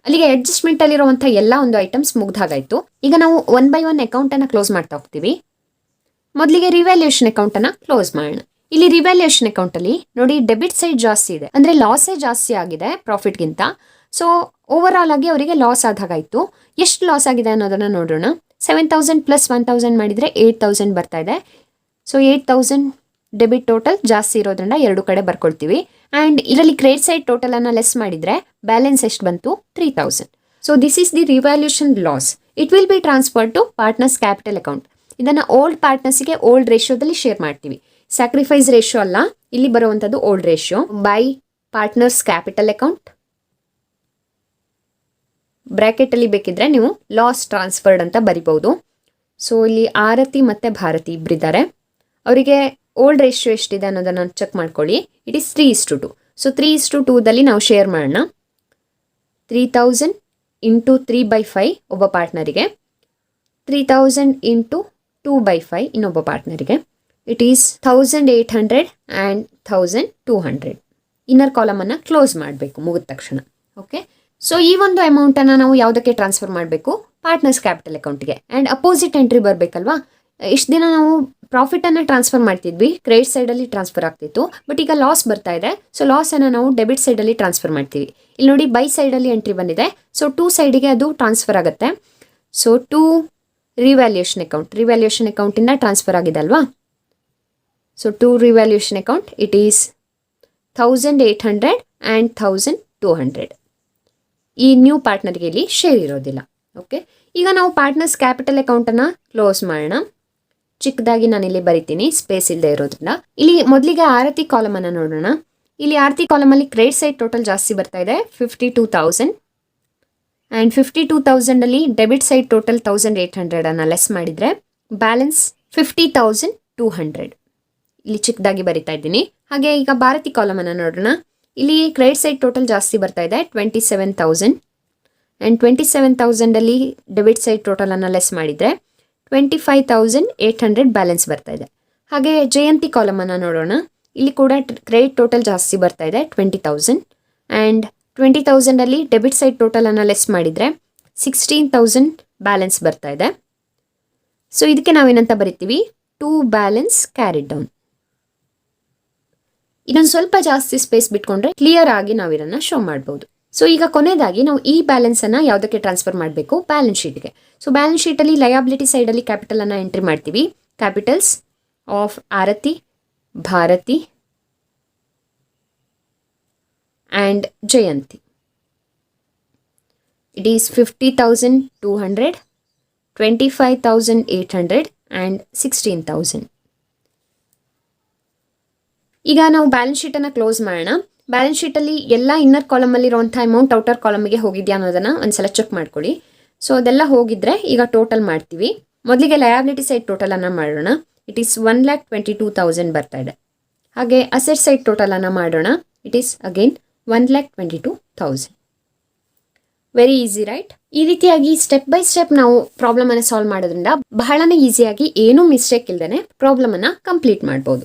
ಅಲ್ಲಿಗೆ ಅಡ್ಜಸ್ಟ್ಮೆಂಟಲ್ಲಿರುವಂಥ ಎಲ್ಲ ಒಂದು ಐಟಮ್ಸ್ ಮುಗ್ದಾಗಾಯಿತು. ಈಗ ನಾವು 1 by 1 ಅಕೌಂಟನ್ನು ಕ್ಲೋಸ್ ಮಾಡ್ತಾ ಹೋಗ್ತೀವಿ. ಮೊದಲಿಗೆ ರಿವ್ಯಾಲ್ಯೂಯೇಷನ್ ಅಕೌಂಟನ್ನು ಕ್ಲೋಸ್ ಮಾಡೋಣ. ಇಲ್ಲಿ ರಿವ್ಯಾಲ್ಯೂಯೇಷನ್ ಅಕೌಂಟಲ್ಲಿ ನೋಡಿ ಡೆಬಿಟ್ ಸೈಡ್ ಜಾಸ್ತಿ ಇದೆ, ಅಂದರೆ ಲಾಸೇ ಜಾಸ್ತಿ ಆಗಿದೆ ಪ್ರಾಫಿಟ್ಗಿಂತ. ಸೊ ಓವರ್ ಆಲ್ ಆಗಿ ಅವರಿಗೆ ಲಾಸ್ ಆದಾಗಾಯಿತು. ಎಷ್ಟು ಲಾಸ್ ಆಗಿದೆ ಅನ್ನೋದನ್ನು ನೋಡೋಣ. 7,000 ಪ್ಲಸ್ 1,000 ಮಾಡಿದರೆ 8,000 ಬರ್ತಾ ಇದೆ. ಸೊ 8,000 ಡೆಬಿಟ್ ಟೋಟಲ್ ಜಾಸ್ತಿ ಇರೋದ್ರಿಂದ 2 ಕಡೆ ಬರ್ಕೊಳ್ತೀವಿ. ಆ್ಯಂಡ್ ಇದರಲ್ಲಿ ಕ್ರೆಡಿಟ್ ಸೈಡ್ ಟೋಟಲನ್ನು ಲೆಸ್ ಮಾಡಿದರೆ ಬ್ಯಾಲೆನ್ಸ್ ಎಷ್ಟು ಬಂತು, 3,000. So this is the revaluation loss. It will be transfer to partners capital account. ಇದನ್ನು ಓಲ್ಡ್ ಪಾರ್ಟ್ನರ್ಸಿಗೆ ಓಲ್ಡ್ ರೇಷಿಯೋದಲ್ಲಿ ಶೇರ್ ಮಾಡ್ತೀವಿ. ಸ್ಯಾಕ್ರಿಫೈಸ್ ರೇಷಿಯೋ ಅಲ್ಲ, ಇಲ್ಲಿ ಬರುವಂಥದ್ದು old ratio. By partners capital account ಬ್ರ್ಯಾಕೆಟಲ್ಲಿ ಬೇಕಿದ್ರೆ ನೀವು ಲಾಸ್ ಟ್ರಾನ್ಸ್ಫರ್ಡ್ ಅಂತ ಬರಿಬಹುದು. ಸೊ ಇಲ್ಲಿ ಆರತಿ ಮತ್ತು ಭಾರತಿ ಇಬ್ಬರಿದ್ದಾರೆ. ಅವರಿಗೆ ಓಲ್ಡ್ ರೇಷಿಯೋ ಎಷ್ಟಿದೆ ಅನ್ನೋದನ್ನು ಚೆಕ್ ಮಾಡ್ಕೊಳ್ಳಿ. It is 3:2. ಸೊ 3:2ದಲ್ಲಿ ನಾವು ಶೇರ್ ಮಾಡೋಣ. 3,000 ಇಂಟು 3/5 ಒಬ್ಬ ಪಾರ್ಟ್ನರಿಗೆ, 3,000 ಇಂಟು 2/5 ಇನ್ನೊಬ್ಬ ಪಾರ್ಟ್ನರಿಗೆ. It is 1,800 and 1,200. ಇನ್ನರ್ ಕಾಲಮನ್ನು ಕ್ಲೋಸ್ ಮಾಡಬೇಕು ಮುಗಿದ ತಕ್ಷಣ. ಓಕೆ, ಸೊ ಈ ಒಂದು ಅಮೌಂಟನ್ನು ನಾವು ಯಾವುದಕ್ಕೆ ಟ್ರಾನ್ಸ್ಫರ್ ಮಾಡಬೇಕು, ಪಾರ್ಟ್ನರ್ಸ್ ಕ್ಯಾಪಿಟಲ್ ಅಕೌಂಟಿಗೆ. ಆ್ಯಂಡ್ ಅಪೋಸಿಟ್ ಎಂಟ್ರಿ ಬರಬೇಕಲ್ವಾ. ಇಷ್ಟು ದಿನ ನಾವು ಪ್ರಾಫಿಟನ್ನು ಟ್ರಾನ್ಸ್ಫರ್ ಮಾಡ್ತಿದ್ವಿ, ಕ್ರೆಡಿಟ್ ಸೈಡಲ್ಲಿ ಟ್ರಾನ್ಸ್ಫರ್ ಆಗ್ತಿತ್ತು. ಬಟ್ ಈಗ ಲಾಸ್ ಬರ್ತಾ ಇದೆ. ಸೊ ಲಾಸನ್ನು ನಾವು ಡೆಬಿಟ್ ಸೈಡಲ್ಲಿ ಟ್ರಾನ್ಸ್ಫರ್ ಮಾಡ್ತೀವಿ. ಇಲ್ಲಿ ನೋಡಿ ಬೈ ಸೈಡಲ್ಲಿ ಎಂಟ್ರಿ ಬಂದಿದೆ. ಸೊ 2 ಸೈಡಿಗೆ ಅದು ಟ್ರಾನ್ಸ್ಫರ್ ಆಗುತ್ತೆ. ಸೊ ಟು ರಿವ್ಯಾಲ್ಯೂಯೇಷನ್ ಅಕೌಂಟಿಂದ ಟ್ರಾನ್ಸ್ಫರ್ ಆಗಿದೆ ಅಲ್ವಾ. So to revaluation account it is 1,800 and 1,200. ಈ ನ್ಯೂ ಪಾರ್ಟ್ನರ್ಗೆ ಇಲ್ಲಿ ಶೇರ್ ಇರೋದಿಲ್ಲ. ಓಕೆ, ಈಗ ನಾವು ಪಾರ್ಟ್ನರ್ಸ್ ಕ್ಯಾಪಿಟಲ್ ಅಕೌಂಟನ್ನು ಕ್ಲೋಸ್ ಮಾಡೋಣ. ಚಿಕ್ಕದಾಗಿ ನಾನಿಲ್ಲಿ ಬರಿತೀನಿ, ಸ್ಪೇಸ್ ಇಲ್ಲದೆ ಇರೋದ್ರಿಂದ. ಇಲ್ಲಿ ಮೊದಲಿಗೆ ಆರತಿ ಕಾಲಮನ್ನು ನೋಡೋಣ. ಇಲ್ಲಿ ಆರತಿ ಕಾಲಮಲ್ಲಿ ಕ್ರೆಡಿಟ್ ಸೈಡ್ ಟೋಟಲ್ ಜಾಸ್ತಿ ಬರ್ತಾ ಇದೆ, 52,000. ಆ್ಯಂಡ್ 52,000ಅಲ್ಲಿ ಡೆಬಿಟ್ ಸೈಡ್ ಟೋಟಲ್ 1,800 ಲೆಸ್ ಮಾಡಿದರೆ ಬ್ಯಾಲೆನ್ಸ್ 50,200 ಇಲ್ಲಿ ಚಿಕ್ಕದಾಗಿ ಬರಿತಾ ಇದ್ದೀನಿ. ಹಾಗೆ ಈಗ ಭಾರತಿ ಕಾಲಮ್ ಅನ್ನು ನೋಡೋಣ. ಇಲ್ಲಿ ಕ್ರೆಡಿಟ್ ಸೈಡ್ ಟೋಟಲ್ ಜಾಸ್ತಿ ಬರ್ತಾ ಇದೆ 27,000 ಆ್ಯಂಡ್ 27,000 ಡೆಬಿಟ್ ಸೈಡ್ ಟೋಟಲ್ ಅನ್ನು ಲೆಸ್ ಮಾಡಿದರೆ 25,800 ಬ್ಯಾಲೆನ್ಸ್ ಬರ್ತಾ ಇದೆ. ಹಾಗೆ ಜಯಂತಿ ಕಾಲಮ್ ಅನ್ನು ನೋಡೋಣ. ಇಲ್ಲಿ ಕೂಡ ಕ್ರೆಡಿಟ್ ಟೋಟಲ್ ಜಾಸ್ತಿ ಬರ್ತಾ ಇದೆ 20,000 ಆ್ಯಂಡ್ 20,000 ಡೆಬಿಟ್ ಸೈಡ್ ಟೋಟಲ್ ಅನ್ನು ಲೆಸ್ ಮಾಡಿದರೆ 16,000 ಬ್ಯಾಲೆನ್ಸ್ ಬರ್ತಾ ಇದೆ. ಸೊ ಇದಕ್ಕೆ ನಾವೇನಂತ ಬರಿತೀವಿ, ಟು ಬ್ಯಾಲೆನ್ಸ್ ಕ್ಯಾರಿಡ್ ಡೌನ್. ಇದೊಂದು ಸ್ವಲ್ಪ ಜಾಸ್ತಿ ಸ್ಪೇಸ್ ಬಿಟ್ಕೊಂಡ್ರೆ ಕ್ಲಿಯರ್ ಆಗಿ ನಾವು ಇದನ್ನು ಶೋ ಮಾಡ್ಬೋದು. ಸೊ ಈಗ ಕೊನೆಯದಾಗಿ ನಾವು ಈ ಬ್ಯಾಲೆನ್ಸ್ ಅನ್ನ ಯಾವುದಕ್ಕೆ ಟ್ರಾನ್ಸ್ಫರ್ ಮಾಡಬೇಕು, ಬ್ಯಾಲೆನ್ಸ್ ಶೀಟ್ಗೆ. ಸೊ ಬ್ಯಾಲೆನ್ಸ್ ಶೀಟಲ್ಲಿ ಲಯಬಿಲಿಟಿ ಸೈಡಲ್ಲಿ ಕ್ಯಾಪಿಟಲ್ ಅನ್ನ ಎಂಟ್ರಿ ಮಾಡ್ತೀವಿ. Capitals of Aarti, Bharati and Jayanti. It is 50,200, 25,800 and 16,000. ಈಗ ನಾವು ಬ್ಯಾಲೆನ್ಸ್ ಶೀಟನ್ನು ಕ್ಲೋಸ್ ಮಾಡೋಣ. ಬ್ಯಾಲೆನ್ಸ್ ಶೀಟಲ್ಲಿ ಎಲ್ಲ ಇನ್ನರ್ ಕಾಲಮಲ್ಲಿರುವಂಥ ಅಮೌಂಟ್ ಔಟರ್ ಕಾಲಮಿಗೆ ಹೋಗಿದೆಯಾ ಅನ್ನೋದನ್ನು ಒಂದ್ಸಲ ಚೆಕ್ ಮಾಡ್ಕೊಳ್ಳಿ. ಸೊ ಅದೆಲ್ಲ ಹೋಗಿದ್ರೆ ಈಗ ಟೋಟಲ್ ಮಾಡ್ತೀವಿ. ಮೊದಲಿಗೆ ಲಯಬಿಲಿಟಿ ಸೈಡ್ ಟೋಟಲನ್ನು ಮಾಡೋಣ. ಇಟ್ ಈಸ್ 1,22,000 ಬರ್ತಾ ಇದೆ. ಹಾಗೆ ಅಸೆಟ್ ಸೈಡ್ ಟೋಟಲನ್ನು ಮಾಡೋಣ. It is again 1,22,000. Very easy right. ಈ ರೀತಿಯಾಗಿ ಸ್ಟೆಪ್ ಬೈ ಸ್ಟೆಪ್ ನಾವು ಪ್ರಾಬ್ಲಮ್ ಅನ್ನು ಸಾಲ್ವ್ ಮಾಡೋದ್ರಿಂದ ಬಹಳನೇ ಈಸಿಯಾಗಿ ಏನೂ ಮಿಸ್ಟೇಕ್ ಇಲ್ಲದೇ ಪ್ರಾಬ್ಲಮ್ ಅನ್ನು ಕಂಪ್ಲೀಟ್ ಮಾಡ್ಬೋದು.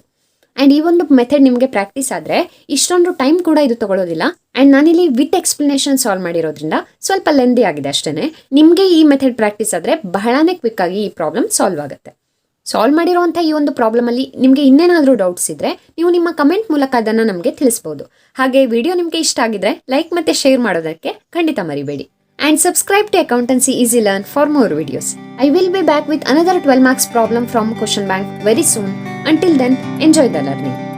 ಆ್ಯಂಡ್ ಈ ಒಂದು ಮೆಥಡ್ ನಿಮಗೆ ಪ್ರಾಕ್ಟೀಸ್ ಆದರೆ ಇಷ್ಟೊಂದು ಟೈಮ್ ಕೂಡ ಇದು ತಗೊಳ್ಳೋದಿಲ್ಲ. ಆ್ಯಂಡ್ ನಾನಿಲ್ಲಿ ವಿತ್ ಎಕ್ಸ್ಪ್ಲನೇಷನ್ ಸಾಲ್ವ್ ಮಾಡಿರೋದ್ರಿಂದ ಸ್ವಲ್ಪ ಲೆಂದಿ ಆಗಿದೆ ಅಷ್ಟೇ. ನಿಮಗೆ ಈ ಮೆಥಡ್ ಪ್ರಾಕ್ಟೀಸ್ ಆದರೆ ಬಹಳನೇ ಕ್ವಿಕ್ ಆಗಿ ಈ ಪ್ರಾಬ್ಲಮ್ ಸಾಲ್ವ್ ಆಗುತ್ತೆ. ಸಾಲ್ವ್ ಮಾಡಿರೋವಂಥ ಈ ಒಂದು ಪ್ರಾಬ್ಲಮಲ್ಲಿ ನಿಮಗೆ ಇನ್ನೇನಾದರೂ ಡೌಟ್ಸ್ ಇದ್ದರೆ ನೀವು ನಿಮ್ಮ ಕಮೆಂಟ್ ಮೂಲಕ ಅದನ್ನು ನಮಗೆ ತಿಳಿಸ್ಬೋದು. ಹಾಗೆ ವಿಡಿಯೋ ನಿಮಗೆ ಇಷ್ಟ ಆಗಿದ್ರೆ ಲೈಕ್ ಮತ್ತು ಶೇರ್ ಮಾಡೋದಕ್ಕೆ ಖಂಡಿತ ಮರಿಬೇಡಿ. And subscribe to Accountancy Easy Learn for more videos. I will be back with another 12 marks problem from Question Bank very soon. Until then, enjoy the learning.